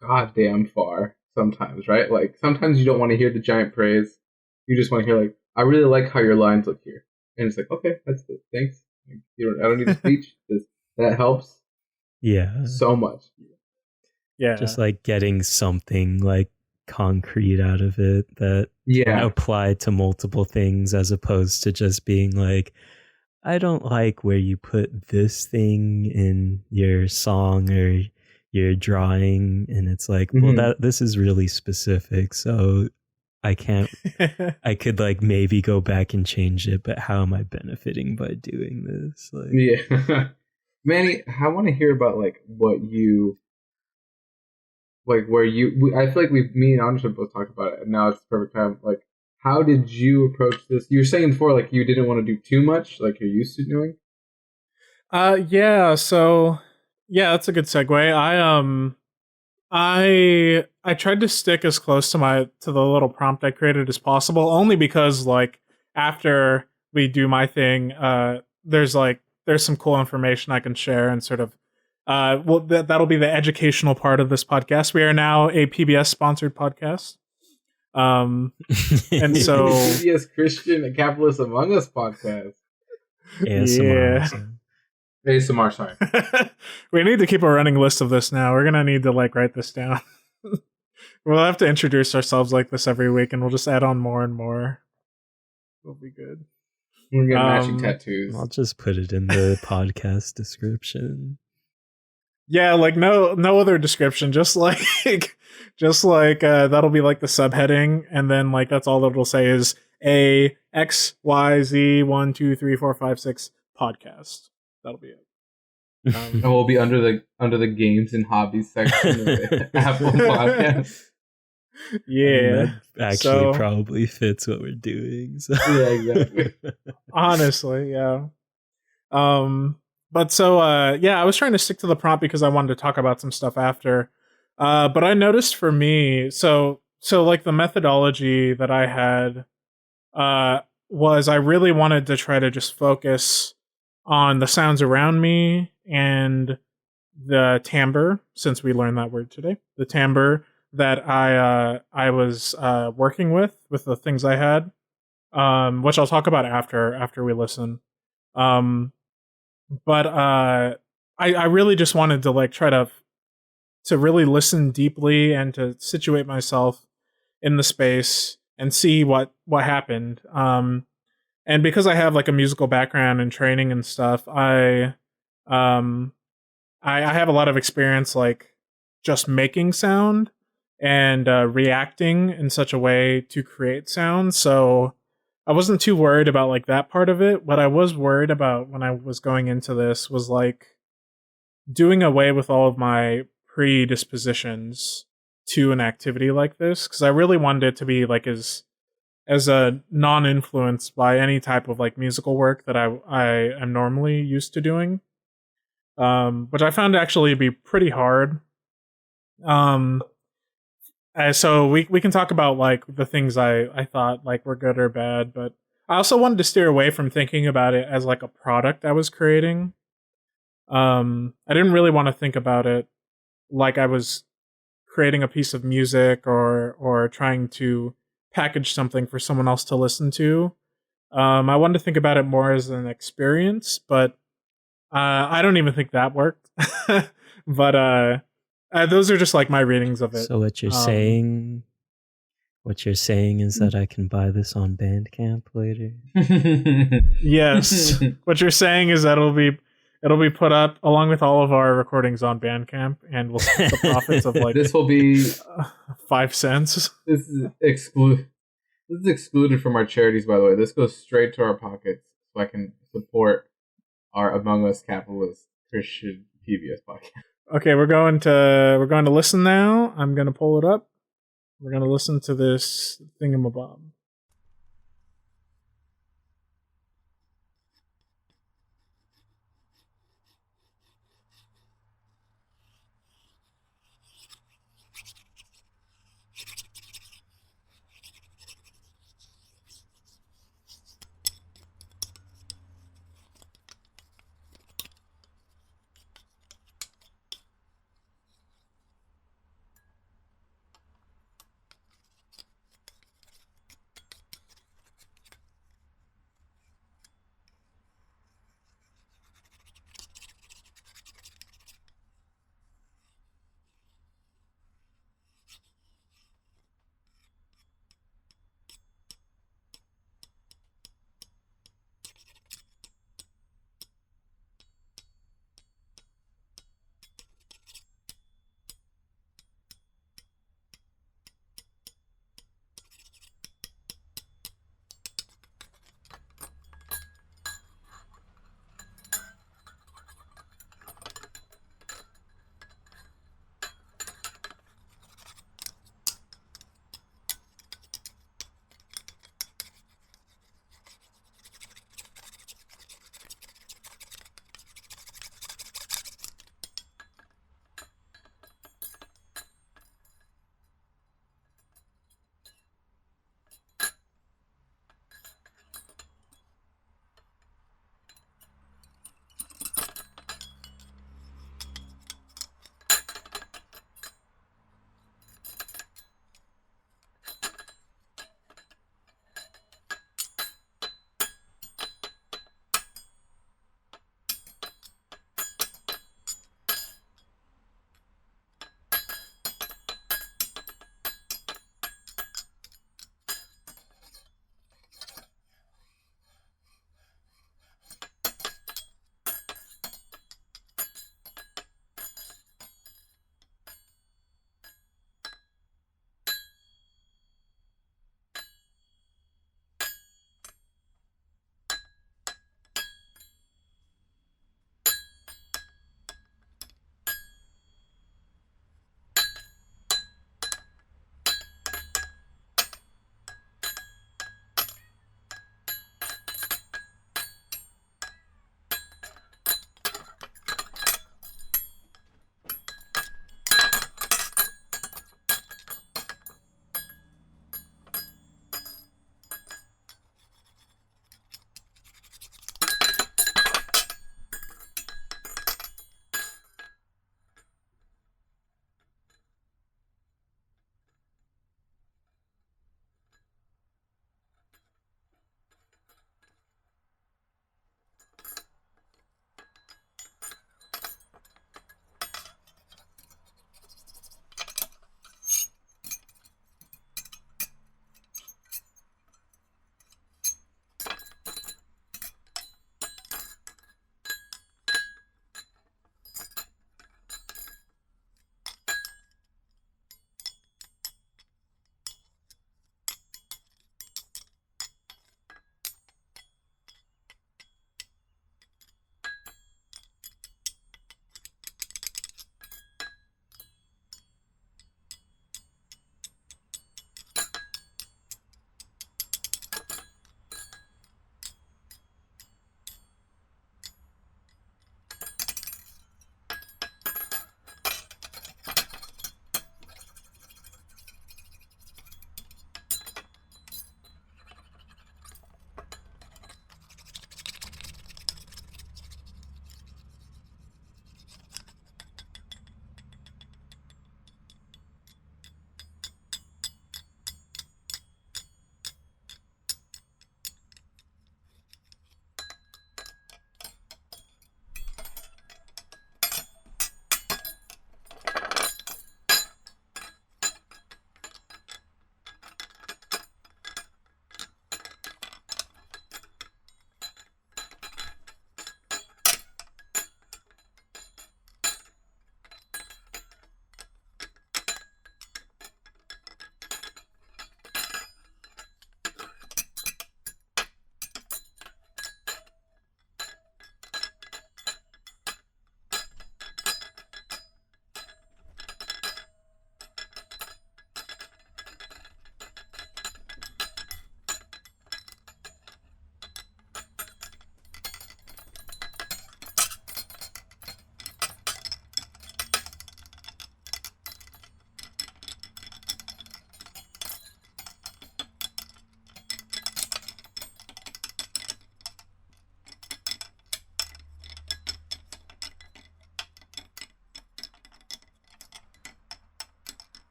goddamn far sometimes, right? Like, sometimes you don't want to hear the giant praise. You just want to hear, like, I really like how your lines look here. And it's like, okay, that's good. Thanks. I don't need a speech. That helps. Yeah. So much. Yeah. Just like getting something like concrete out of it that can apply to multiple things, as opposed to just being like, I don't like where you put this thing in your song or your drawing, and it's like, well, this is really specific, so I can't I could like maybe go back and change it, but how am I benefiting by doing this? Like, yeah. Manny, I want to hear about like what you like, where I feel like me and Anish have both talked about it, and now it's the perfect time. Like, how did you approach this? You were saying before, like, you didn't want to do too much, like you're used to doing. Yeah. So, yeah, that's a good segue. I tried to stick as close to the little prompt I created as possible, only because, like, after we do my thing, there's some cool information I can share, and sort of that'll be the educational part of this podcast. We are now a PBS sponsored podcast. And so PBS Christian and Capitalist Among Us podcast. ASMR. ASMR, sorry. We need to keep a running list of this now. We're gonna need to like write this down. We'll have to introduce ourselves like this every week, and we'll just add on more and more. It'll be good. We're gonna get matching tattoos. I'll just put it in the podcast description. Yeah, like no other description. Just like that'll be like the subheading, and then like that's all it'll say is a XYZ 1 2 3 4 5 6 podcast. That'll be it. And we'll be under the games and hobbies section of the Apple Podcast. Yeah, that actually probably fits what we're doing. So. Yeah, exactly. Honestly, yeah. But so I was trying to stick to the prompt because I wanted to talk about some stuff after. But I noticed for me, so so like the methodology that I had was I really wanted to try to just focus on the sounds around me and the timbre, since we learned that word today, the timbre that I was working with the things I had, which I'll talk about after we listen. But I really just wanted to like try to really listen deeply and to situate myself in the space and see what happened. And because I have like a musical background and training and stuff, um I have a lot of experience like just making sound and reacting in such a way to create sound. So I wasn't too worried about like that part of it. What I was worried about when I was going into this was like doing away with all of my predispositions to an activity like this, because I really wanted it to be like as a non-influenced by any type of like musical work that I am normally used to doing, which I found actually to be pretty hard. Um, so we can talk about like the things I thought like were good or bad, but I also wanted to steer away from thinking about it as like a product I was creating. I didn't really want to think about it like I was creating a piece of music or trying to package something for someone else to listen to. I wanted to think about it more as an experience, but I don't even think that worked. But those are just like my readings of it. So what you're saying is that I can buy this on Bandcamp later? Yes. What you're saying is that it'll be put up along with all of our recordings on Bandcamp, and we'll split the profits of like This will be 5 cents. This is excluded from our charities, by the way. This goes straight to our pockets, so I can support our Among Us capitalist Christian PBS podcast. Okay, we're going to listen now. I'm going to pull it up. We're going to listen to this thingamabob.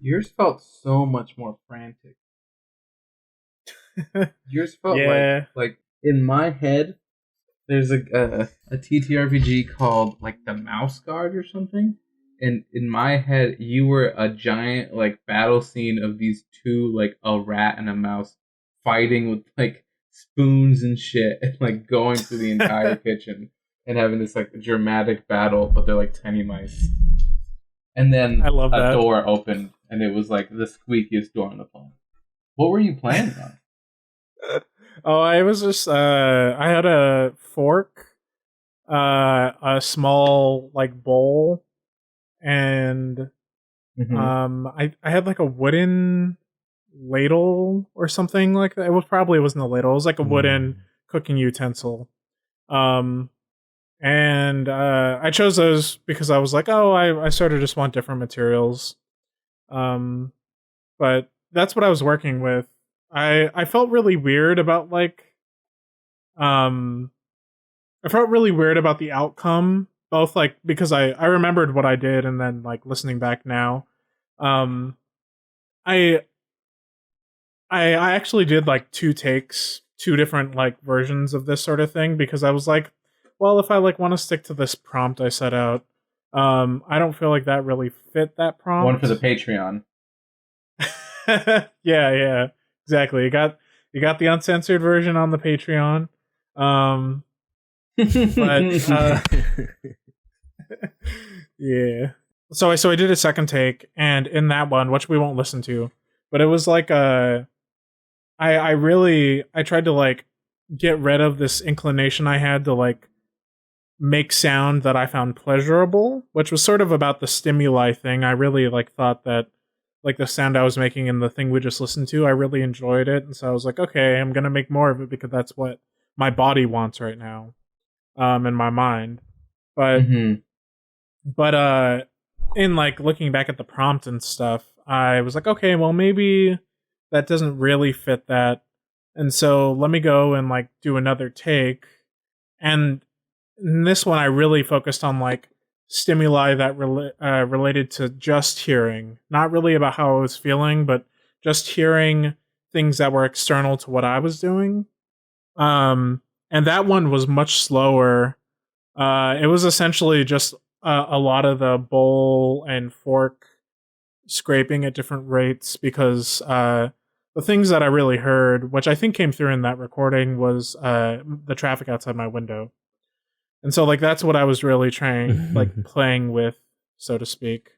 Yours felt so much more frantic. Yours felt Yeah. like in my head. There's a TTRPG called like the Mouse Guard or something, and in my head you were a giant like battle scene of these two, like a rat and a mouse fighting with like spoons and shit, and like going through the entire kitchen and having this like dramatic battle, but they're like tiny mice. And then I love a that. door opened, and it was like the squeakiest door on the planet. What were you planning on? Oh, I was just I had a fork, a small like bowl, and I had like a wooden ladle or something like that. It wasn't a ladle. It was like a wooden cooking utensil. Um and I chose those because I was like, oh, I sort of just want different materials. Um but that's what I was working with. I felt really weird about um I felt really weird about the outcome, both like because I remembered what I did and then like listening back now. Um I I actually did like two takes, two different like versions of this sort of thing because I was like, well, if I like want to stick to this prompt I set out, I don't feel like that really fit that One for the prompt. Patreon. Yeah, exactly. You got the uncensored version on the Patreon. But yeah. So I did a second take, and in that one, which we won't listen to, but it was like I tried to like get rid of this inclination I had to like make sound that I found pleasurable, which was sort of about the stimuli thing. I really like thought that like the sound I was making in the thing we just listened to, I really enjoyed it, and so I was like, okay, I'm gonna make more of it because that's what my body wants right now, in my mind. But Mm-hmm. but in like looking back at the prompt and stuff, I was like, okay, well maybe that doesn't really fit that, and so let me go and like do another take. And in this one I really focused on like stimuli that related to just hearing, not really about how I was feeling, but just hearing things that were external to what I was doing. um and that one was much slower. It was essentially just a lot of the bowl and fork scraping at different rates because the things that I really heard, which I think came through in that recording, was the traffic outside my window. And so like that's what I was really trying like playing with, so to speak.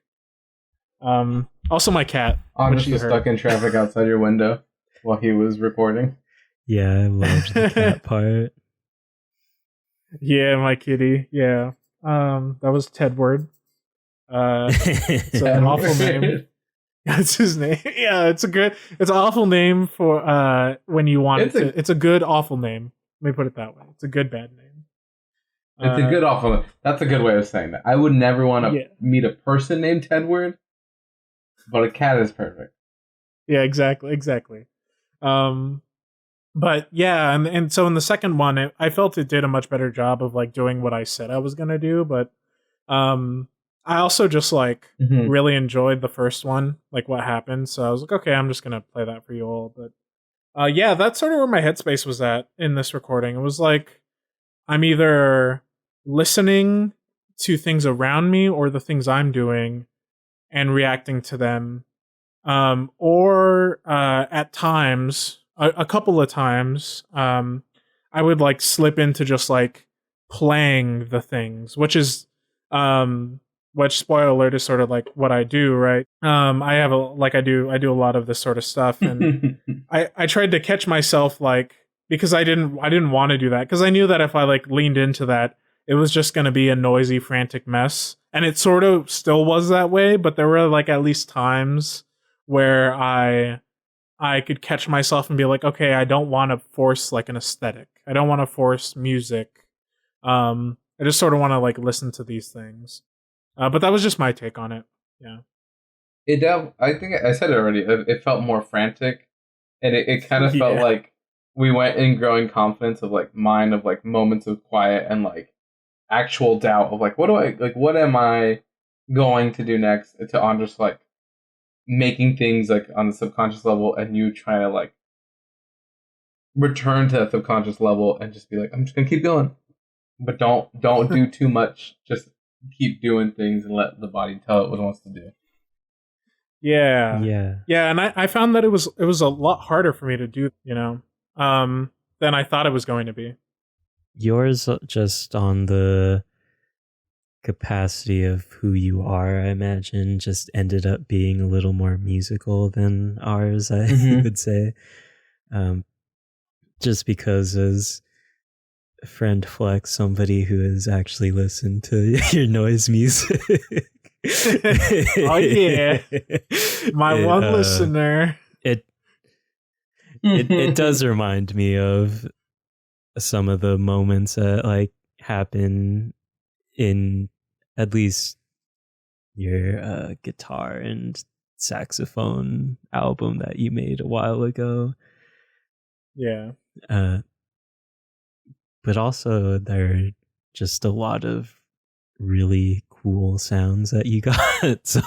Also my cat, Honest which you was stuck heard. in traffic outside your window while he was recording. Yeah, I loved the cat part. Yeah, my kitty. Yeah. That was Tedward. It's an awful name. That's his name. Yeah, it's an awful name for when you want It's it a to. It's a good awful name. Let me put it that way. It's a good bad name. it's a good awful. That's a good way of saying that. I would never want to Yeah. meet a person named Tedward, but a cat is perfect. Yeah, exactly. Um but yeah, and so in the second one I felt it did a much better job of like doing what I said I was going to do, but um I also just like Mm-hmm. really enjoyed the first one, like what happened. So I was like, okay, I'm just going to play that for you all, but yeah, that's sort of where my headspace was at in this recording. It was like I'm either listening to things around me or the things I'm doing and reacting to them. Or at times, a couple of times, I would like slip into just like playing the things, which spoiler alert is sort of like what I do, right? I do a lot of this sort of stuff, and I tried to catch myself like because I didn't want to do that because I knew that if I like leaned into that, it was just going to be a noisy, frantic mess, and it sort of still was that way. But there were like at least times where I could catch myself and be like, okay, I don't want to force like an aesthetic. I don't want to force music. I just sort of want to like listen to these things. But that was just my take on it. Yeah. I think I said it already. It felt more frantic, and it kind of felt Yeah. like we went in growing confidence of like mine of like moments of quiet and like actual doubt of like what am I going to do next, to on just like making things like on the subconscious level, and you trying to like return to that subconscious level and just be like, I'm just gonna keep going, but don't do too much. Just keep doing things and let the body tell it what it wants to do. Yeah. And I found that it was a lot harder for me to do, than I thought it was going to be. Yours just on the capacity of who you are, I imagine, just ended up being a little more musical than ours, I would say. Just because as a friend Flex, somebody who has actually listened to your noise music. Oh yeah. My one listener. It does remind me of some of the moments that like happen in at least your guitar and saxophone album that you made a while ago. Yeah. But also there are just a lot of really cool sounds that you got. So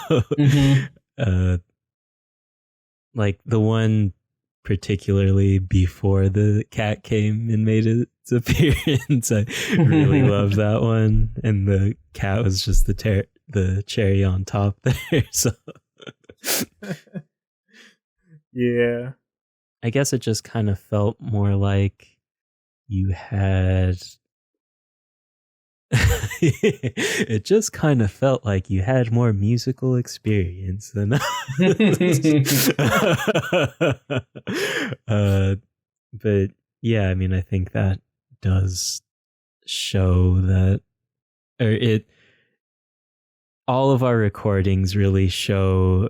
like the one particularly before the cat came and made its appearance, I really love that one, and the cat was just the cherry on top there. So yeah, I guess it just kind of felt more like you had it just kind of felt like you had more musical experience than us. But yeah, I mean, I think that does show that, or it, all of our recordings really show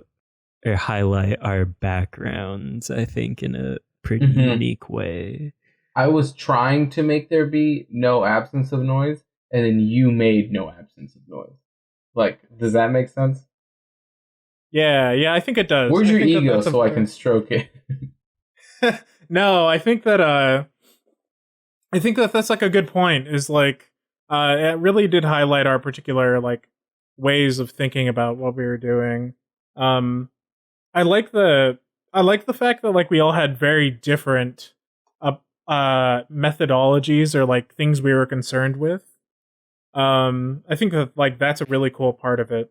or highlight our backgrounds, I think, in a pretty unique way. I was trying to make there be no absence of noise, and then you made no absence of noise. Like, does that make sense? Yeah, I think it does. Where's your ego so I can stroke it? No, I think that that's like a good point. Is like it really did highlight our particular like ways of thinking about what we were doing. I like the fact that like we all had very different methodologies or like things we were concerned with. I think that like that's a really cool part of it.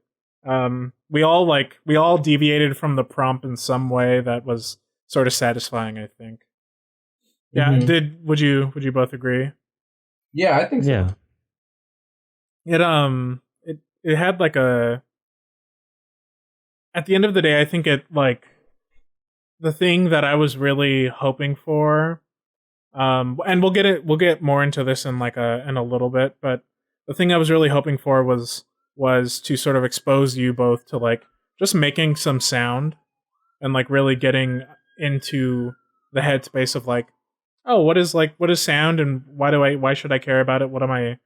We all deviated from the prompt in some way that was sort of satisfying, I think. Yeah, would you both agree? Yeah, I think so. Yeah. It had like a, at the end of the day, I think it like the thing that I was really hoping for, and we'll get more into this in like in a little bit, but the thing I was really hoping for was to sort of expose you both to like just making some sound and like really getting into the headspace of like, oh, what is sound, and why should I care about it? What am I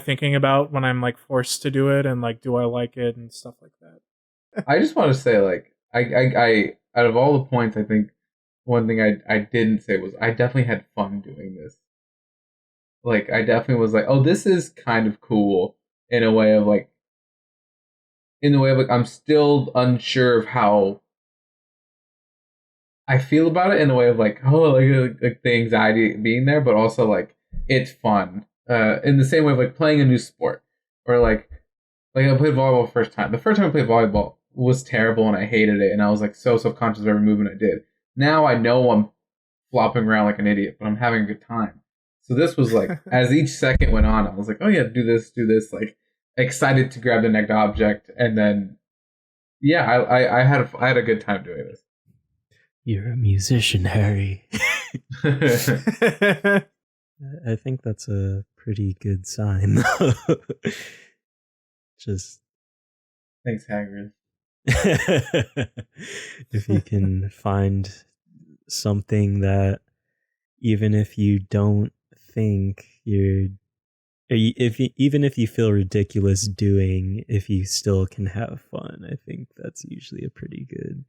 thinking about when I'm like forced to do it, and like do I like it and stuff like that. I just want to say, like, I out of all the points, I think one thing I didn't say was I definitely had fun doing this. Like, I definitely was like, oh, this is kind of cool in a way of like, I'm still unsure of how I feel about it, in a way of like, oh, like the anxiety being there, but also like it's fun. In the same way of like playing a new sport, or like I played volleyball first time. The first time I played volleyball was terrible and I hated it, and I was like so self-conscious of every movement I did. Now I know I'm flopping around like an idiot, but I'm having a good time. So this was like, as each second went on, I was like, oh yeah, do this, like excited to grab the next object, and then yeah, I had a good time doing this. You're a musician, Harry. I think that's a pretty good sign. Just thanks, Hagrid. If you can find something that, even if you don't think even if you feel ridiculous doing, if you still can have fun, I think that's usually a pretty good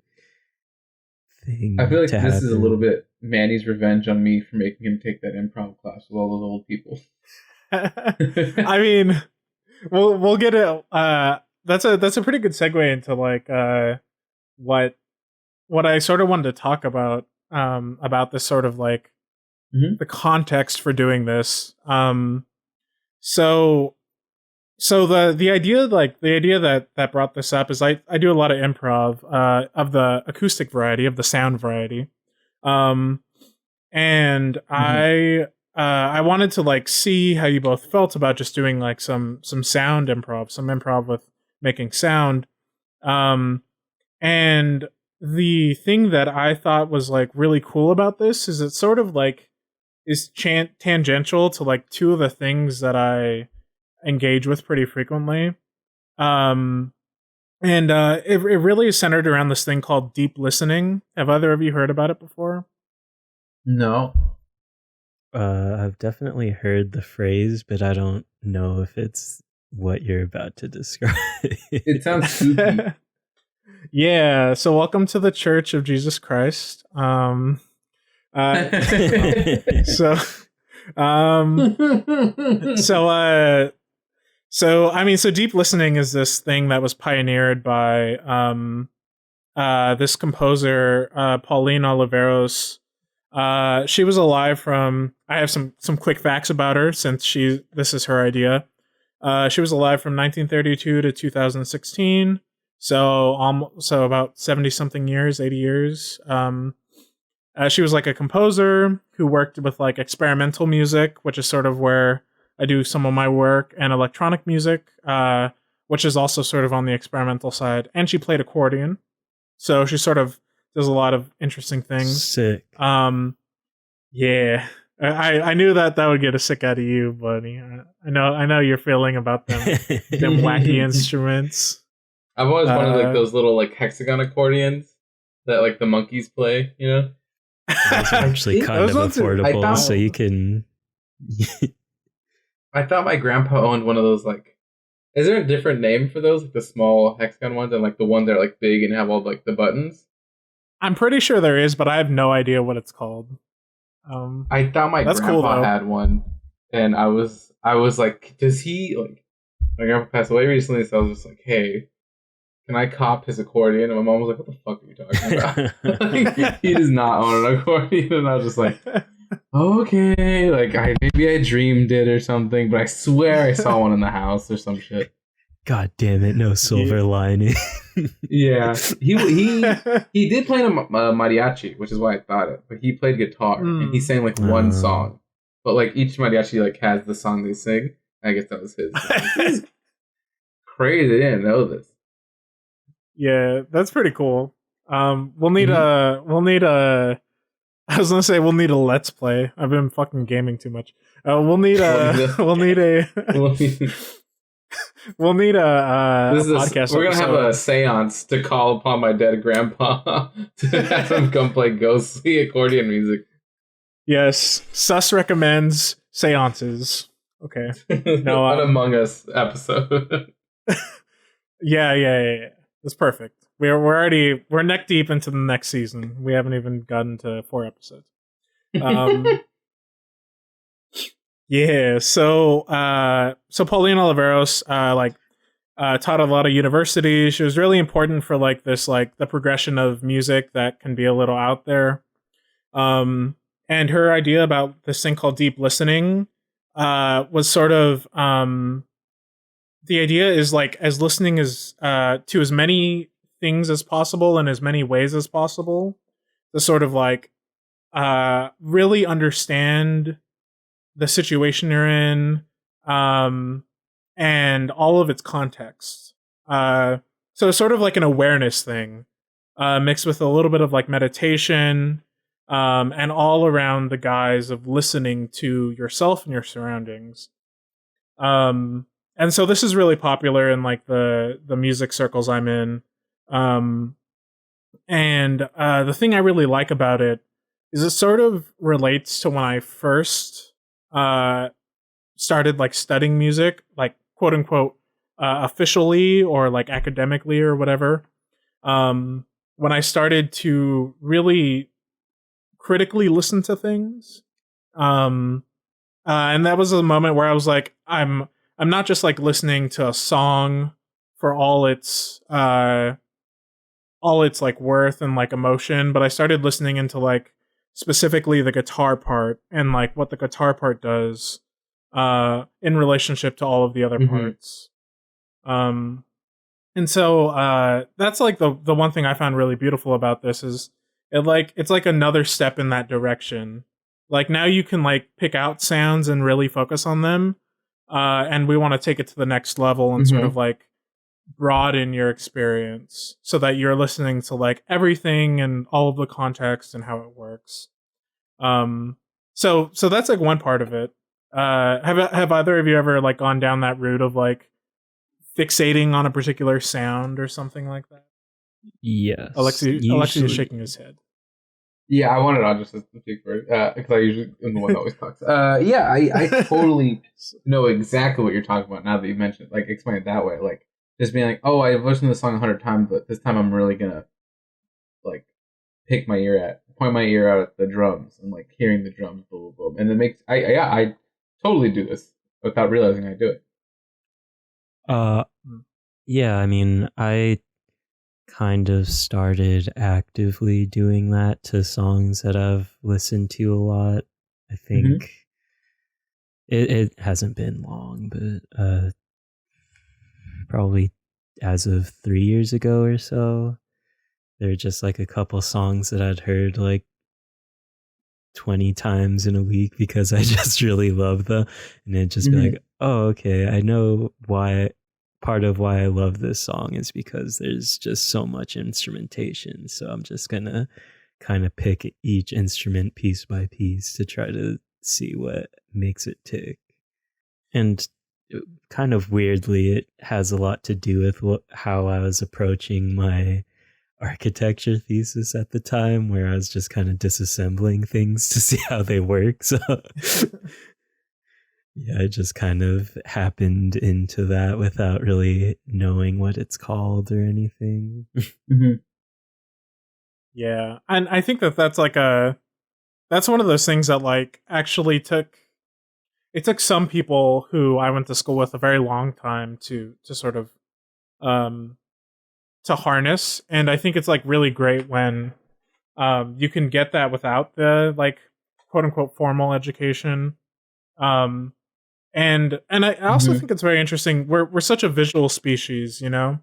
thing. I feel like this is a little bit Manny's revenge on me for making him take that improv class with all those old people. I mean, we'll get it. That's a pretty good segue into like what I sort of wanted to talk about this sort of like Mhm. the context for doing this. So the idea that brought this up is I do a lot of improv of the acoustic variety, of the sound variety. And I wanted to like see how you both felt about just doing like some sound improv, some improv with making sound. And the thing that I thought was like really cool about this is it's sort of like is tangential to like two of the things that I engage with pretty frequently. Um, and it really is centered around this thing called deep listening. Have either of you heard about it before? No. I've definitely heard the phrase, but I don't know if it's what you're about to describe. It sounds spooky. Yeah. So welcome to the Church of Jesus Christ. So deep listening is this thing that was pioneered by this composer Pauline Oliveros. She was alive from. I have some quick facts about her since this is her idea. She was alive from 1932 to 2016, so about 70 something years, 80 years. She was like a composer who worked with like experimental music, which is sort of where I do some of my work, and electronic music, which is also sort of on the experimental side. And she played accordion, so she sort of does a lot of interesting things. Sick. Yeah, I knew that would get a sick out of you, buddy. I know your feeling about them wacky instruments. I've always wanted like those little like hexagon accordions that like the monkeys play, you know? Those are actually kind of affordable, so you can. I thought my grandpa owned one of those. Like, is there a different name for those, like the small hexagon ones, and like the ones that are like big and have all like the buttons? I'm pretty sure there is, but I have no idea what it's called. I thought my grandpa had one, and I was like, does he like? My grandpa passed away recently, so I was just like, hey, can I cop his accordion? And my mom was like, what the fuck are you talking about? Like, he does not own an accordion. And I was just like, okay. Like, maybe I dreamed it or something, but I swear I saw one in the house or some shit. God damn it, no silver lining. Yeah. He did play a mariachi, which is why I thought it. But he played guitar, and he sang like one song. But like each mariachi like has the song they sing. I guess that was his. Crazy, I didn't know this. Yeah, that's pretty cool. We'll need a I was gonna say we'll need a let's play. I've been fucking gaming too much. We'll need a podcast. We're gonna have a seance to call upon my dead grandpa to have him come play ghostly accordion music. Yes, Sus recommends seances. Okay, no, an Among Us episode. Yeah. That's perfect. We're neck deep into the next season. We haven't even gotten to 4 episodes. Yeah. So Pauline Oliveros taught a lot of universities. She was really important for like this like the progression of music that can be a little out there. And her idea about this thing called deep listening was sort of the idea is like as listening is to as many things as possible in as many ways as possible to sort of like really understand the situation you're in and all of its context. So it's sort of like an awareness thing mixed with a little bit of like meditation and all around the guise of listening to yourself and your surroundings. And so this is really popular in like the music circles I'm in. And the thing I really like about it is it sort of relates to when I first started like studying music, like quote unquote officially or like academically or whatever. When I started to really critically listen to things. And that was a moment where I was like, I'm not just like listening to a song for all its all its like worth and like emotion, but I started listening into like specifically the guitar part and like what the guitar part does in relationship to all of the other parts. And so that's like the one thing I found really beautiful about this is it's like another step in that direction. Like now you can like pick out sounds and really focus on them. And we want to take it to the next level and sort of like broaden your experience so that you're listening to like everything and all of the context and how it works. So that's like one part of it. Have either of you ever like gone down that route of like fixating on a particular sound or something like that? Yes. Alexi is shaking his head. Yeah, I wanted Audra to speak first because I usually am the one that always talks. Yeah, I totally know exactly what you're talking about now that you mentioned it. Like, explain it that way. Like, just being like, oh, I've listened to the song 100 times, but this time I'm really gonna like point my ear out at the drums and like hearing the drums, boom, boom, and it makes I totally do this without realizing I do it. Yeah, I mean, I kind of started actively doing that to songs that I've listened to a lot. I think it hasn't been long, but probably as of 3 years ago or so, there are just like a couple songs that I'd heard like 20 times in a week because I just really love them, and it'd just be like, oh, okay, I know why. Part of why I love this song is because there's just so much instrumentation. So I'm just gonna kind of pick each instrument piece by piece to try to see what makes it tick. And kind of weirdly, it has a lot to do with how I was approaching my architecture thesis at the time, where I was just kind of disassembling things to see how they work. So yeah, it just kind of happened into that without really knowing what it's called or anything. Yeah, and I think that's like that's one of those things that like actually took some people who I went to school with a very long time to sort of to harness, and I think it's like really great when you can get that without the like quote unquote formal education. And I also think it's very interesting. We're such a visual species, you know.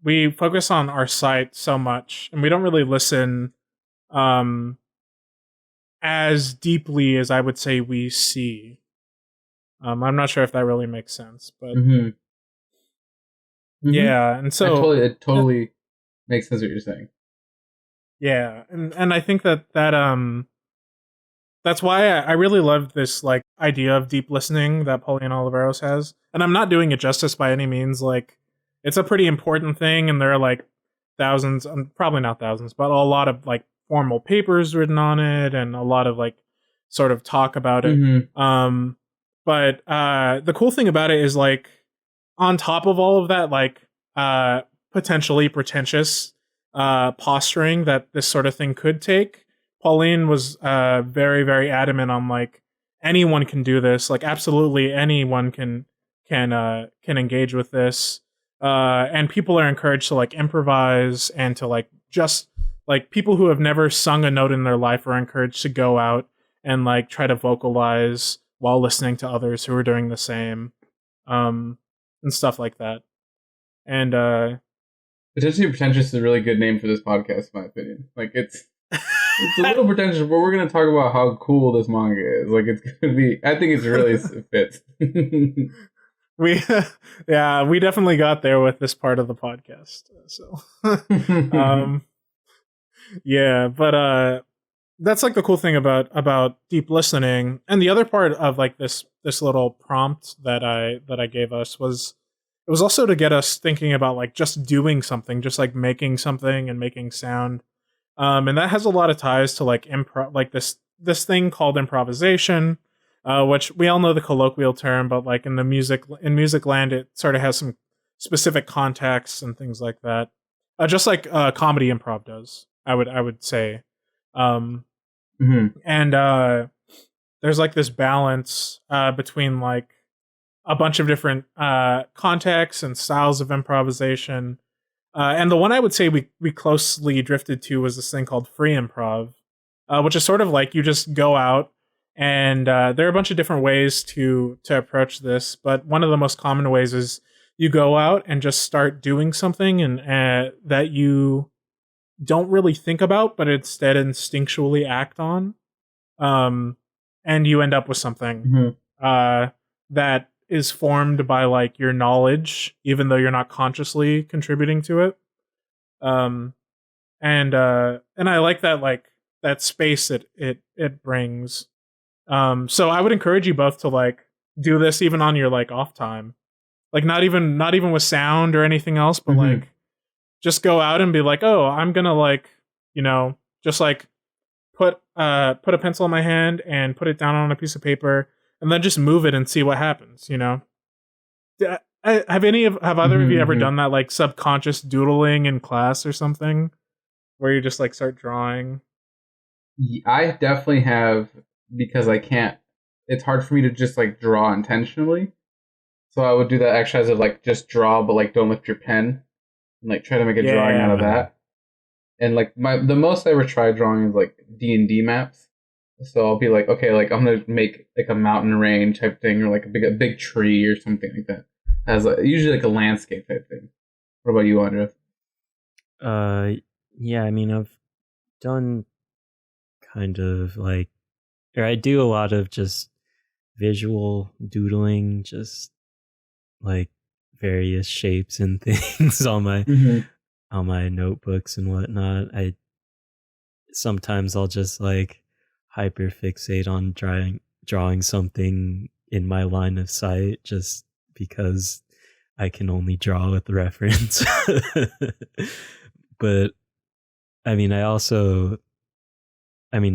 We focus on our sight so much, and we don't really listen as deeply as I would say we see. I'm not sure if that really makes sense, but yeah. And so it totally makes sense what you're saying. Yeah, and I think that that's why I really love this like idea of deep listening that Pauline Oliveros has. And I'm not doing it justice by any means. Like, it's a pretty important thing, and there are like thousands, probably not thousands, but a lot of like formal papers written on it, and a lot of like sort of talk about it. But the cool thing about it is like on top of all of that, like potentially pretentious posturing that this sort of thing could take, Pauline was very, very adamant on like anyone can do this. Like absolutely anyone can engage with this, and people are encouraged to like improvise and to like just like people who have never sung a note in their life are encouraged to go out and like try to vocalize while listening to others who are doing the same, and stuff like that. And potentially pretentious is a really good name for this podcast, in my opinion. Like it's a little pretentious, but we're gonna talk about how cool this manga is. Like it's gonna be. I think it's really it fits. We definitely got there with this part of the podcast. So, yeah, but that's like the cool thing about deep listening. And the other part of like this little prompt that I gave us was it was also to get us thinking about like just doing something, just like making something and making sound. And that has a lot of ties to like improv, like this thing called improvisation, which we all know the colloquial term, but like in music land, it sort of has some specific contexts and things like that. Just like comedy improv does, I would say. And there's like this balance between like a bunch of different contexts and styles of improvisation. And the one I would say we closely drifted to was this thing called free improv, which is sort of like you just go out and there are a bunch of different ways to approach this. But one of the most common ways is you go out and just start doing something and that you don't really think about, but instead instinctually act on. And you end up with something that is formed by like your knowledge, even though you're not consciously contributing to it. And I like that, like that space it brings. So I would encourage you both to like do this even on your like off time, like not even with sound or anything else, but like just go out and be like, oh, I'm gonna like, just like put a pencil in my hand and put it down on a piece of paper and then just move it and see what happens. Have either of you ever done that, like subconscious doodling in class or something, where you just like start drawing? I definitely have, because I can't. It's hard for me to just like draw intentionally. So I would do that exercise of like just draw, but like don't lift your pen, and like try to make a drawing out of that. And like the most I ever tried drawing is like D&D maps. So I'll be like, okay, like I'm gonna make like a mountain range type thing, or like a big tree or something like that. As usually like a landscape type thing. What about you, Andres? Yeah, I mean, I've done kind of like, or I do a lot of just visual doodling, just like various shapes and things on my notebooks and whatnot. Sometimes I'll just like hyperfixate on drawing something in my line of sight just because I can only draw with reference. But I mean,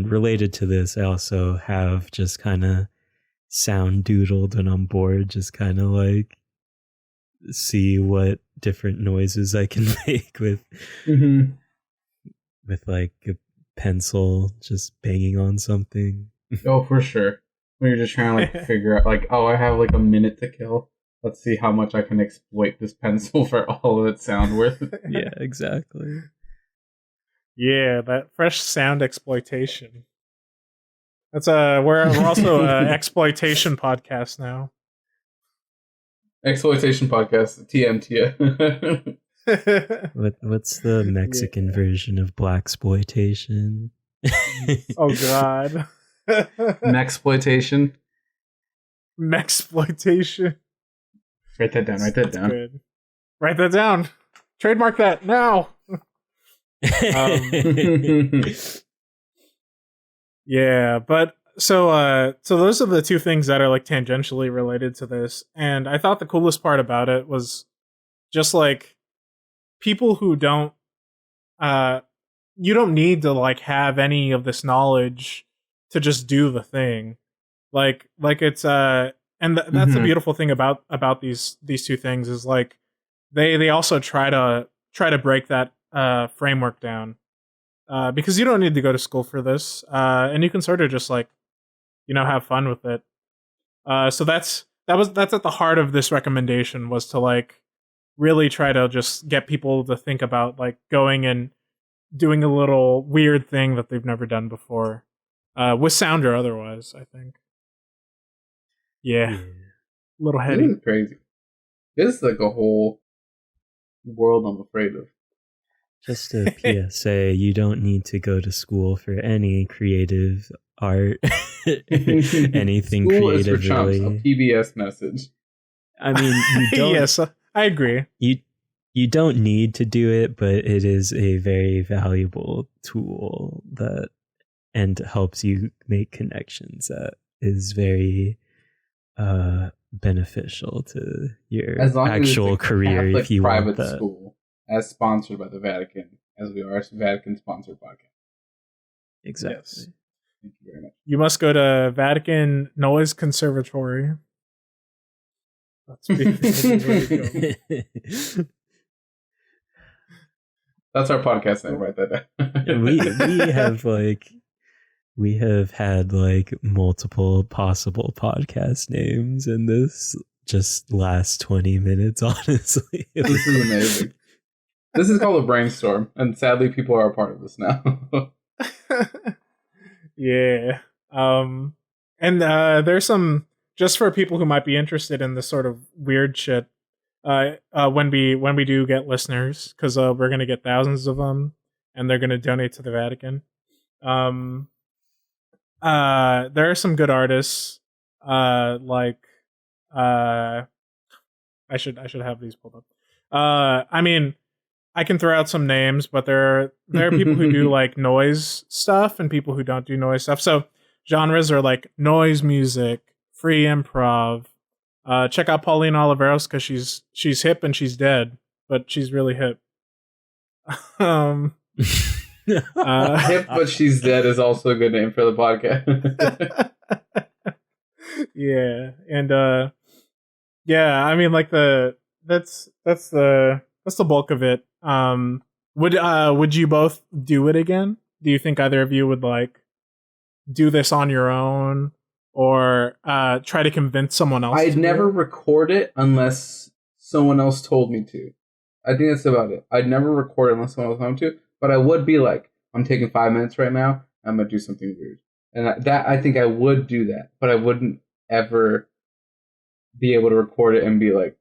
related to this, I also have just kind of sound doodled when I'm bored, just kind of like see what different noises I can make with like a pencil just banging on something. Oh, for sure. When you're just trying to like figure out like, oh, I have like a minute to kill. Let's see how much I can exploit this pencil for all of its sound worth. Yeah, exactly. Yeah, that fresh sound exploitation. That's we're also an exploitation podcast now. Exploitation podcast, TMT. What's the Mexican version of blaxploitation? Oh God. Mexploitation. Mexploitation. Write that down. That's good. Write that down. Trademark that now. Yeah, but so those are the two things that are like tangentially related to this, and I thought the coolest part about it was just like people who don't you don't need to like have any of this knowledge to just do the thing. Like it's and that's the beautiful thing about these two things is like they also try to break that framework down. Because you don't need to go to school for this, and you can sort of just like, have fun with it. So that's at the heart of this recommendation, was to like really try to just get people to think about like going and doing a little weird thing that they've never done before, with sound or otherwise. I think. Yeah. A little heady. This is crazy. This is like a whole world I'm afraid of. Just a PSA, you don't need to go to school for any creative art, anything school creative. Is for chumps, really. A PBS message. I mean, you don't. Yes, I agree. You don't need to do it, but it is a very valuable tool and helps you make connections. That is very beneficial to your actual career Catholic if you private want that. School. As sponsored by the Vatican, as we are a Vatican-sponsored podcast. Exactly. Yes. Thank you very much. You must go to Vatican Noise Conservatory. That's That's our podcast name. Write that down. we have had like multiple possible podcast names in this just last 20 minutes. Honestly, This is amazing. This is called a brainstorm, and sadly, people are a part of this now. Yeah. And there's some, just for people who might be interested in this sort of weird shit. When we do get listeners, because we're gonna get thousands of them, and they're gonna donate to the Vatican. There are some good artists. Like I should have these pulled up. I mean, I can throw out some names, but there are people who do like noise stuff and people who don't do noise stuff. So genres are like noise music, free improv. Check out Pauline Oliveros because she's hip and she's dead, but she's really hip. Hip but she's dead is also a good name for the podcast. Yeah, and yeah, I mean, like that's the bulk of it. Would you both do it again? Do you think either of you would like do this on your own or try to convince someone else? I'd never record it unless someone else told me to. I think that's about it. I'd never record it unless someone else told me to, but I would be like, I'm taking 5 minutes right now. I'm gonna do something weird, and that I think I would do that, but I wouldn't ever be able to record it and be like,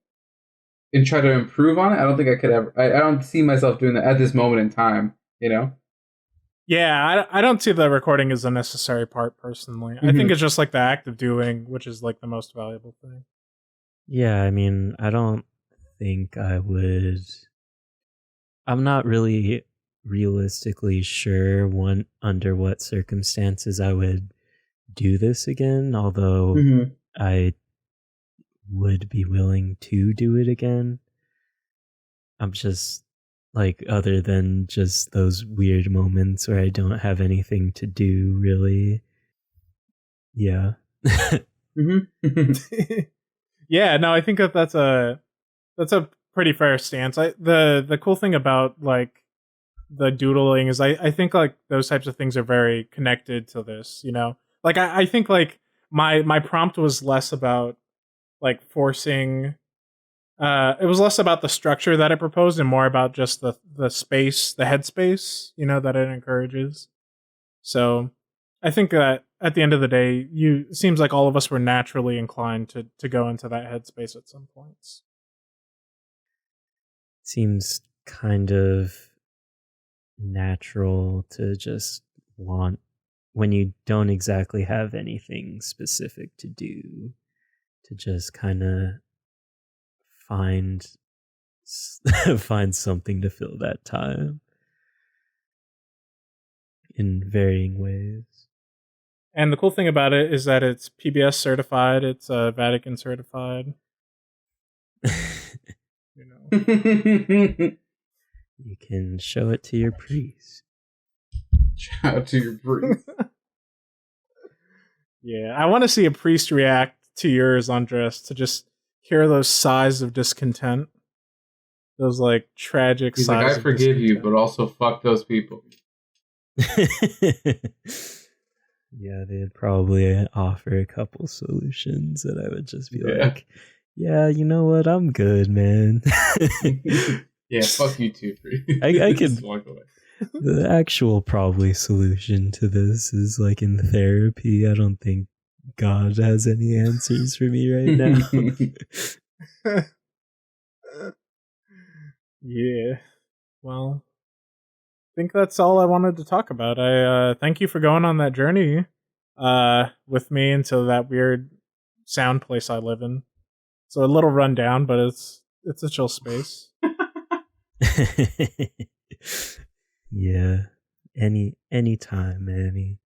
and try to improve on it. I don't think I could ever. I don't see myself doing that at this moment in time. You know? Yeah, I don't see the recording as a necessary part personally. I think it's just like the act of doing, which is like the most valuable thing. Yeah, I mean, I don't think I would. I'm not really realistically sure under what circumstances I would do this again, although I would be willing to do it again. I'm just like, other than just those weird moments where I don't have anything to do, really. Yeah. Yeah, no, I think that's a pretty fair stance. The cool thing about like the doodling is I think like those types of things are very connected to this, you know? Like I think like my prompt was less about like forcing it was less about the structure that it proposed and more about just the space, the headspace, you know, that it encourages. So I think that at the end of the day, it seems like all of us were naturally inclined to go into that headspace at some points. Seems kind of natural to just want, when you don't exactly have anything specific to do, to just kind of find something to fill that time in varying ways. And the cool thing about it is that it's PBS certified, it's Vatican certified. You know. You can show it to your priest. Shout out to your priest. Yeah, I want to see a priest react to yours, Andres, to just hear those sighs of discontent. Those like tragic He's sighs. like, I forgive you, but also fuck those people. Yeah, they'd probably offer a couple solutions that I would just be like, yeah, you know what? I'm good, man. Yeah, fuck you too. I could just walk away. The actual probably solution to this is like in therapy. I don't think God has any answers for me right now. Yeah. Well, I think that's all I wanted to talk about. I thank you for going on that journey with me into that weird sound place I live in. So a little rundown, but it's a chill space. Yeah. Anytime, Manny.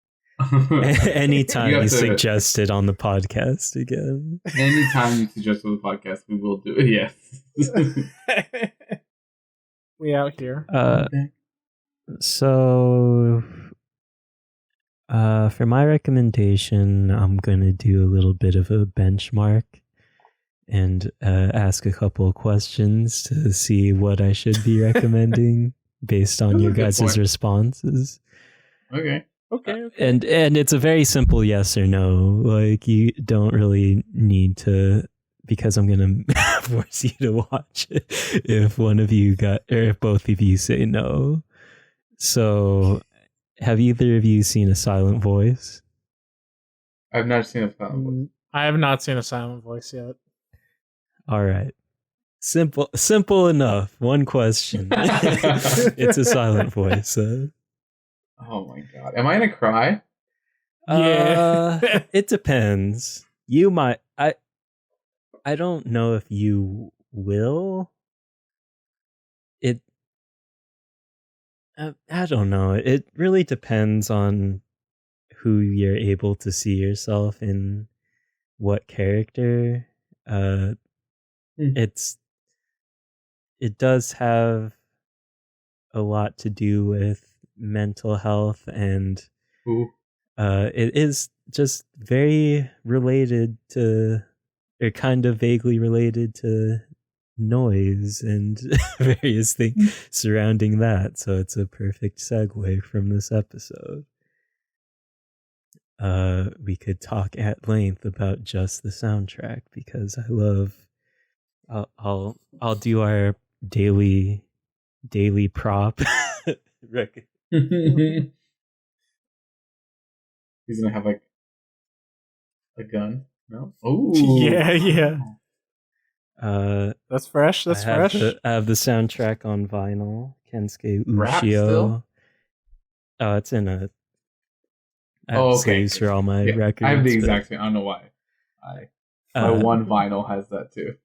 Anytime you suggest it on the podcast again. Anytime you suggest on the podcast, we will do it. Yes. We out here. Okay. So for my recommendation, I'm gonna do a little bit of a benchmark and ask a couple of questions to see what I should be recommending based on your guys' responses. Okay. And it's a very simple yes or no. Like, you don't really need to because I'm gonna force you to watch it if one of you got, or if both of you say no. So, have either of you seen A Silent Voice? I've never seen a film. I have not seen A Silent Voice yet. All right. Simple enough. One question. It's A Silent Voice. Oh my god. Am I gonna cry? Yeah. It depends. You might. I don't know if you will. I don't know. It really depends on who you're able to see yourself in, what character. It does have a lot to do with mental health, and it is just very related to, or kind of vaguely related to, noise and various things surrounding that. So it's a perfect segue from this episode. We could talk at length about just the soundtrack, because I love. I'll do our daily prop. He's gonna have like a gun. No. Oh. Yeah. That's fresh. That's fresh. I have the soundtrack on vinyl. Kensuke Rap Ushio. still? Oh, it's in a. I have sleeves for all my records. I have the exact same. I don't know why. My one vinyl has that too.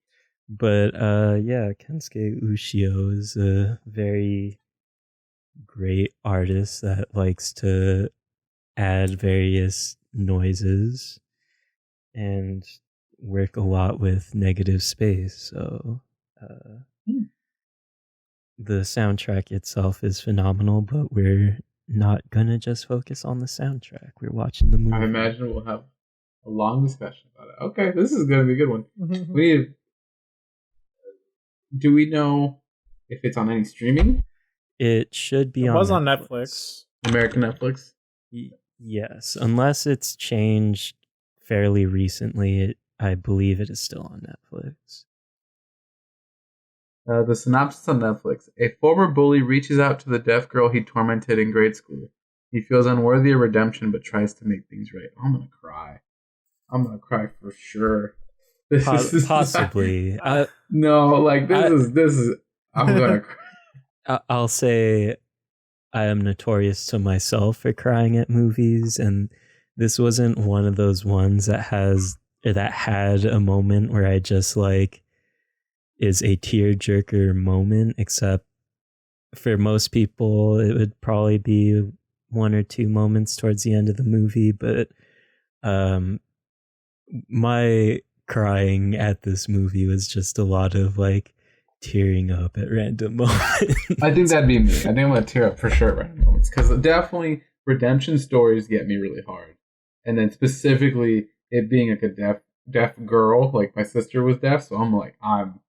But yeah, Kensuke Ushio is a very great artist that likes to add various noises and work a lot with negative space. So the soundtrack itself is phenomenal, but we're not gonna just focus on the soundtrack. We're watching the movie. I imagine we'll have a long discussion about it. Okay, this is gonna be a good one. We need. Do we know if it's on any streaming? It should be. It was on Netflix. American Netflix. Yes, unless it's changed fairly recently. I believe it is still on Netflix. The synopsis on Netflix. A former bully reaches out to the deaf girl he tormented in grade school. He feels unworthy of redemption, but tries to make things right. I'm gonna cry. I'm gonna cry for sure. Possibly. No, like this is. I'm gonna cry. I'll say I am notorious to myself for crying at movies, and this wasn't one of those ones that had a moment where I just like is a tearjerker moment, except for most people it would probably be one or two moments towards the end of the movie. But my crying at this movie was just a lot of like tearing up at random moments. I think that'd be me. I think I'm gonna tear up for sure at random moments, because definitely redemption stories get me really hard, and then specifically it being like a deaf girl, like my sister was deaf, so I'm like I'm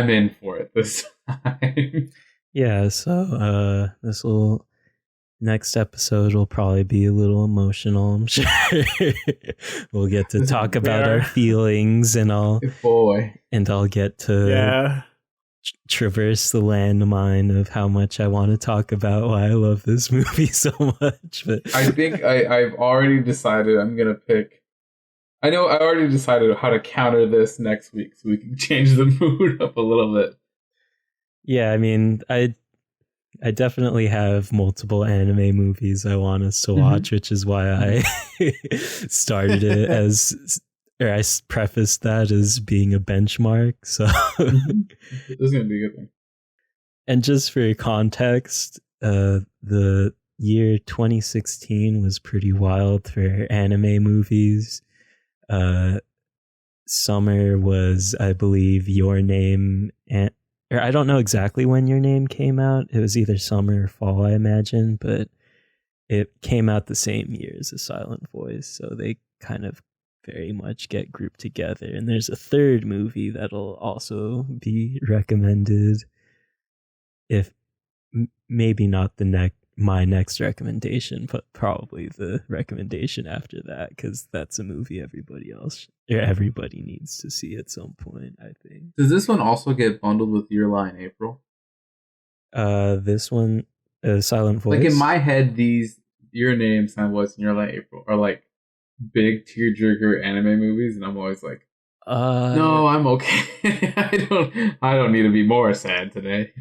in for it this time. Yeah, so next episode will probably be a little emotional, I'm sure. We'll get to talk about our feelings, and I'll get to traverse the landmine of how much I want to talk about why I love this movie so much. But I think I've already decided I'm gonna pick. I know I already decided how to counter this next week, so we can change the mood up a little bit. Yeah, I mean, I definitely have multiple anime movies I want us to watch, which is why I started it I prefaced that as being a benchmark. So this is gonna be a good one. And just for context, the year 2016 was pretty wild for anime movies. Summer was, I believe, Your Name, or I don't know exactly when Your Name came out. It was either summer or fall, I imagine, but it came out the same year as A Silent Voice, so they kind of very much get grouped together. And there's a third movie that'll also be recommended, if maybe not the my next recommendation, but probably the recommendation after that, because that's a movie everybody needs to see at some point, I think. Does this one also get bundled with Your Lie in April? This one, Silent Voice. Like in my head, these Your Name, Silent Voice, and Your Lie in April are like big tearjerker anime movies, and I'm always like, no, I'm okay. I don't need to be more sad today.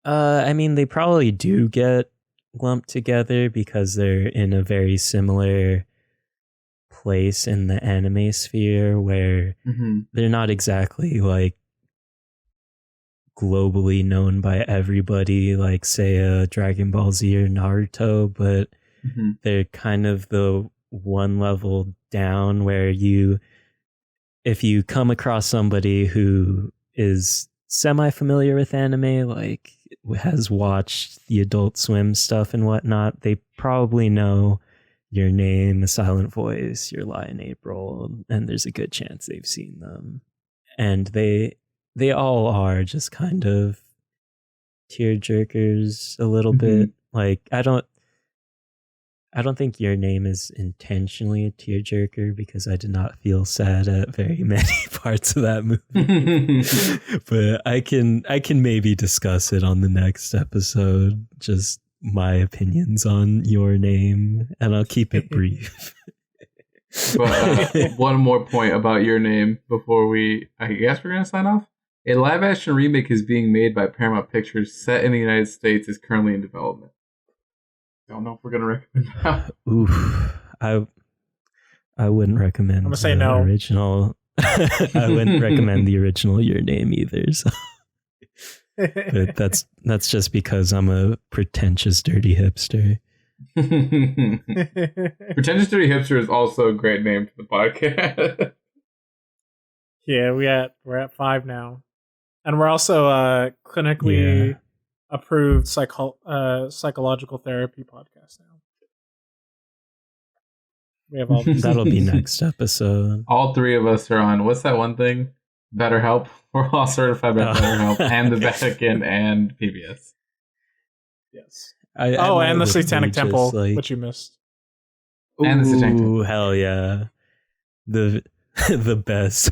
I mean, they probably do get lumped together because they're in a very similar place in the anime sphere where they're not exactly like globally known by everybody, like say a Dragon Ball Z or Naruto, but they're kind of the one level down where if you come across somebody who is semi-familiar with anime, like has watched the Adult Swim stuff and whatnot, they probably know Your Name, A Silent Voice, Your Lie in April, and there's a good chance they've seen them. And they all are just kind of tearjerkers a little bit. Like I don't think Your Name is intentionally a tearjerker because I did not feel sad at very many parts of that movie. But I can maybe discuss it on the next episode, just my opinions on Your Name, and I'll keep it brief. But one more point about Your Name before I guess we're going to sign off. A live-action remake is being made by Paramount Pictures, set in the United States, is currently in development. Don't know if we're gonna recommend that. Oof, I wouldn't recommend. I'm gonna say no. Original. I wouldn't recommend the original Your Name either. So. But that's just because I'm a pretentious dirty hipster. Pretentious dirty hipster is also a great name for the podcast. Yeah, we're at 5 now, and we're also clinically. Approved psychological therapy podcast now. We have all that'll be next episode. All 3 of us are on what's that one thing? BetterHelp. We're all certified by BetterHelp and the Vatican and PBS. Yes. And the Satanic Temple, which you missed. And the Satanic Temple. Hell yeah. The best.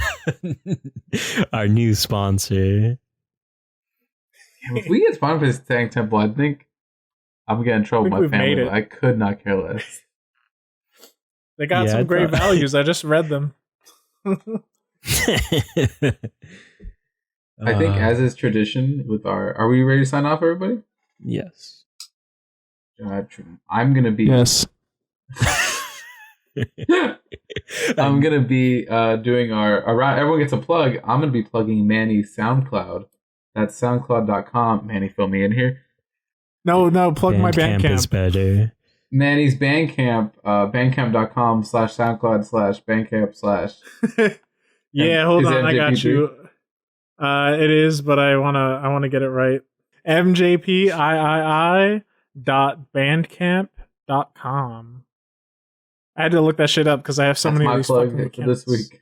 Our new sponsor. If we get sponsored by the Satanic Temple, I think I'm gonna get in trouble with my family. I could not care less. They got some great values. I just read them. I think, as is tradition with are we ready to sign off, everybody? Yes. I'm gonna be. Yes. I'm gonna be doing our around. Everyone gets a plug. I'm gonna be plugging Manny's SoundCloud. That's soundcloud.com. Manny, fill me in here. No, plug my Bandcamp. Is better. Manny's Bandcamp, bandcamp.com/soundcloud/bandcamp/ Yeah, hold on, I got you. It is, but I wanna get it right. mjpii.bandcamp.com. I had to look that shit up because I have so many of these fucking accounts. This week.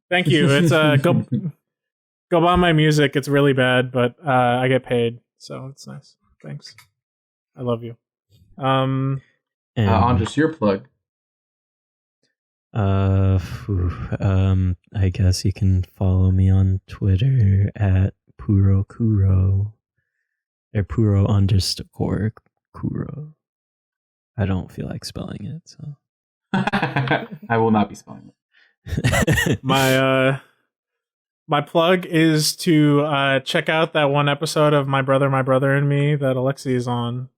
Thank you. It's go buy my music. It's really bad, but I get paid, so it's nice. Thanks. I love you. Andres, your plug. I guess you can follow me on Twitter at PuroKuro or Puro_Kuro. I don't feel like spelling it, so I will not be spelling it. My plug is to check out that one episode of My Brother and Me that Alexi is on.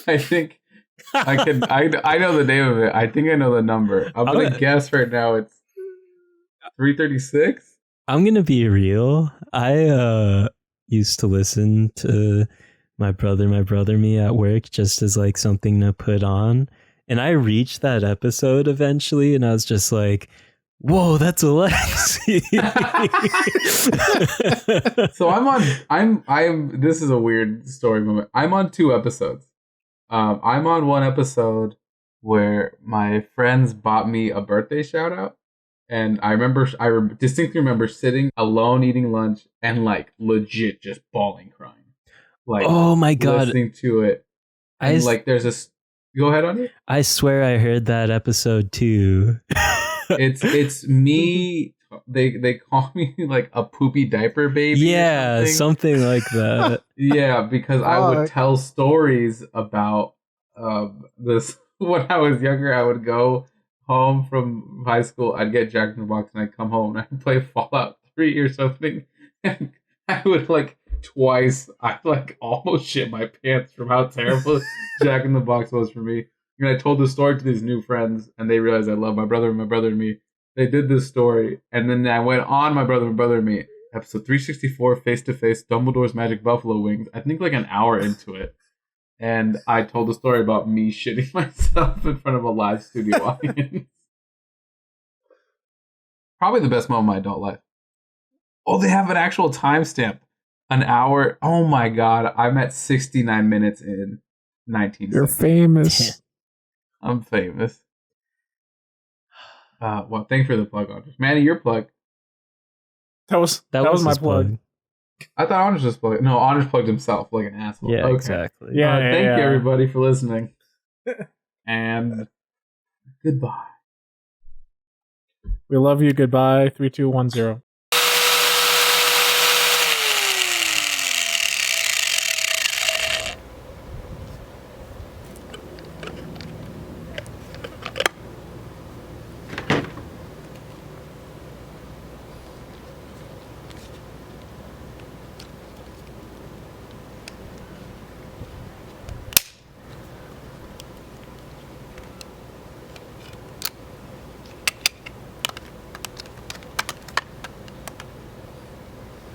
I think I can. I know the name of it. I think I know the number. I'm gonna guess right now. It's 336. I'm gonna be real. I used to listen to My Brother Me at work just as like something to put on. And I reached that episode eventually, and I was just like, "Whoa, that's Alexi." So I'm. This is a weird story moment. I'm on 2 episodes. I'm on one episode where my friends bought me a birthday shout out, And distinctly remember sitting alone eating lunch and like legit just bawling, crying, like Oh my god! listening to it. And like there's a go ahead on you. I swear I heard that episode too. It's me. They call me like a poopy diaper baby. Yeah, something like that. Yeah, because I would tell stories about this. When I was younger, I would go home from high school. I'd get Jack in the Box, and I'd come home and I'd play Fallout 3 or something. And I would like twice. I like almost shit my pants from how terrible Jack in the Box was for me. And I told the story to these new friends, and they realized I love my brother and me. They did this story, and then I went on my brother and me, episode 364, face to face, Dumbledore's Magic Buffalo Wings. I think like an hour into it, and I told the story about me shitting myself in front of a live studio audience. Probably the best moment of my adult life. Oh, they have an actual timestamp. An hour. Oh my god, I'm at 69 minutes in 19. You're famous. I'm famous. Well, thanks for the plug, Andres. Manny, your plug. That was my plug. I thought Andres just plugged. No, Andres plugged himself like an asshole. Yeah, okay. exactly. Thank you, everybody, for listening. And goodbye. We love you. Goodbye. 3210.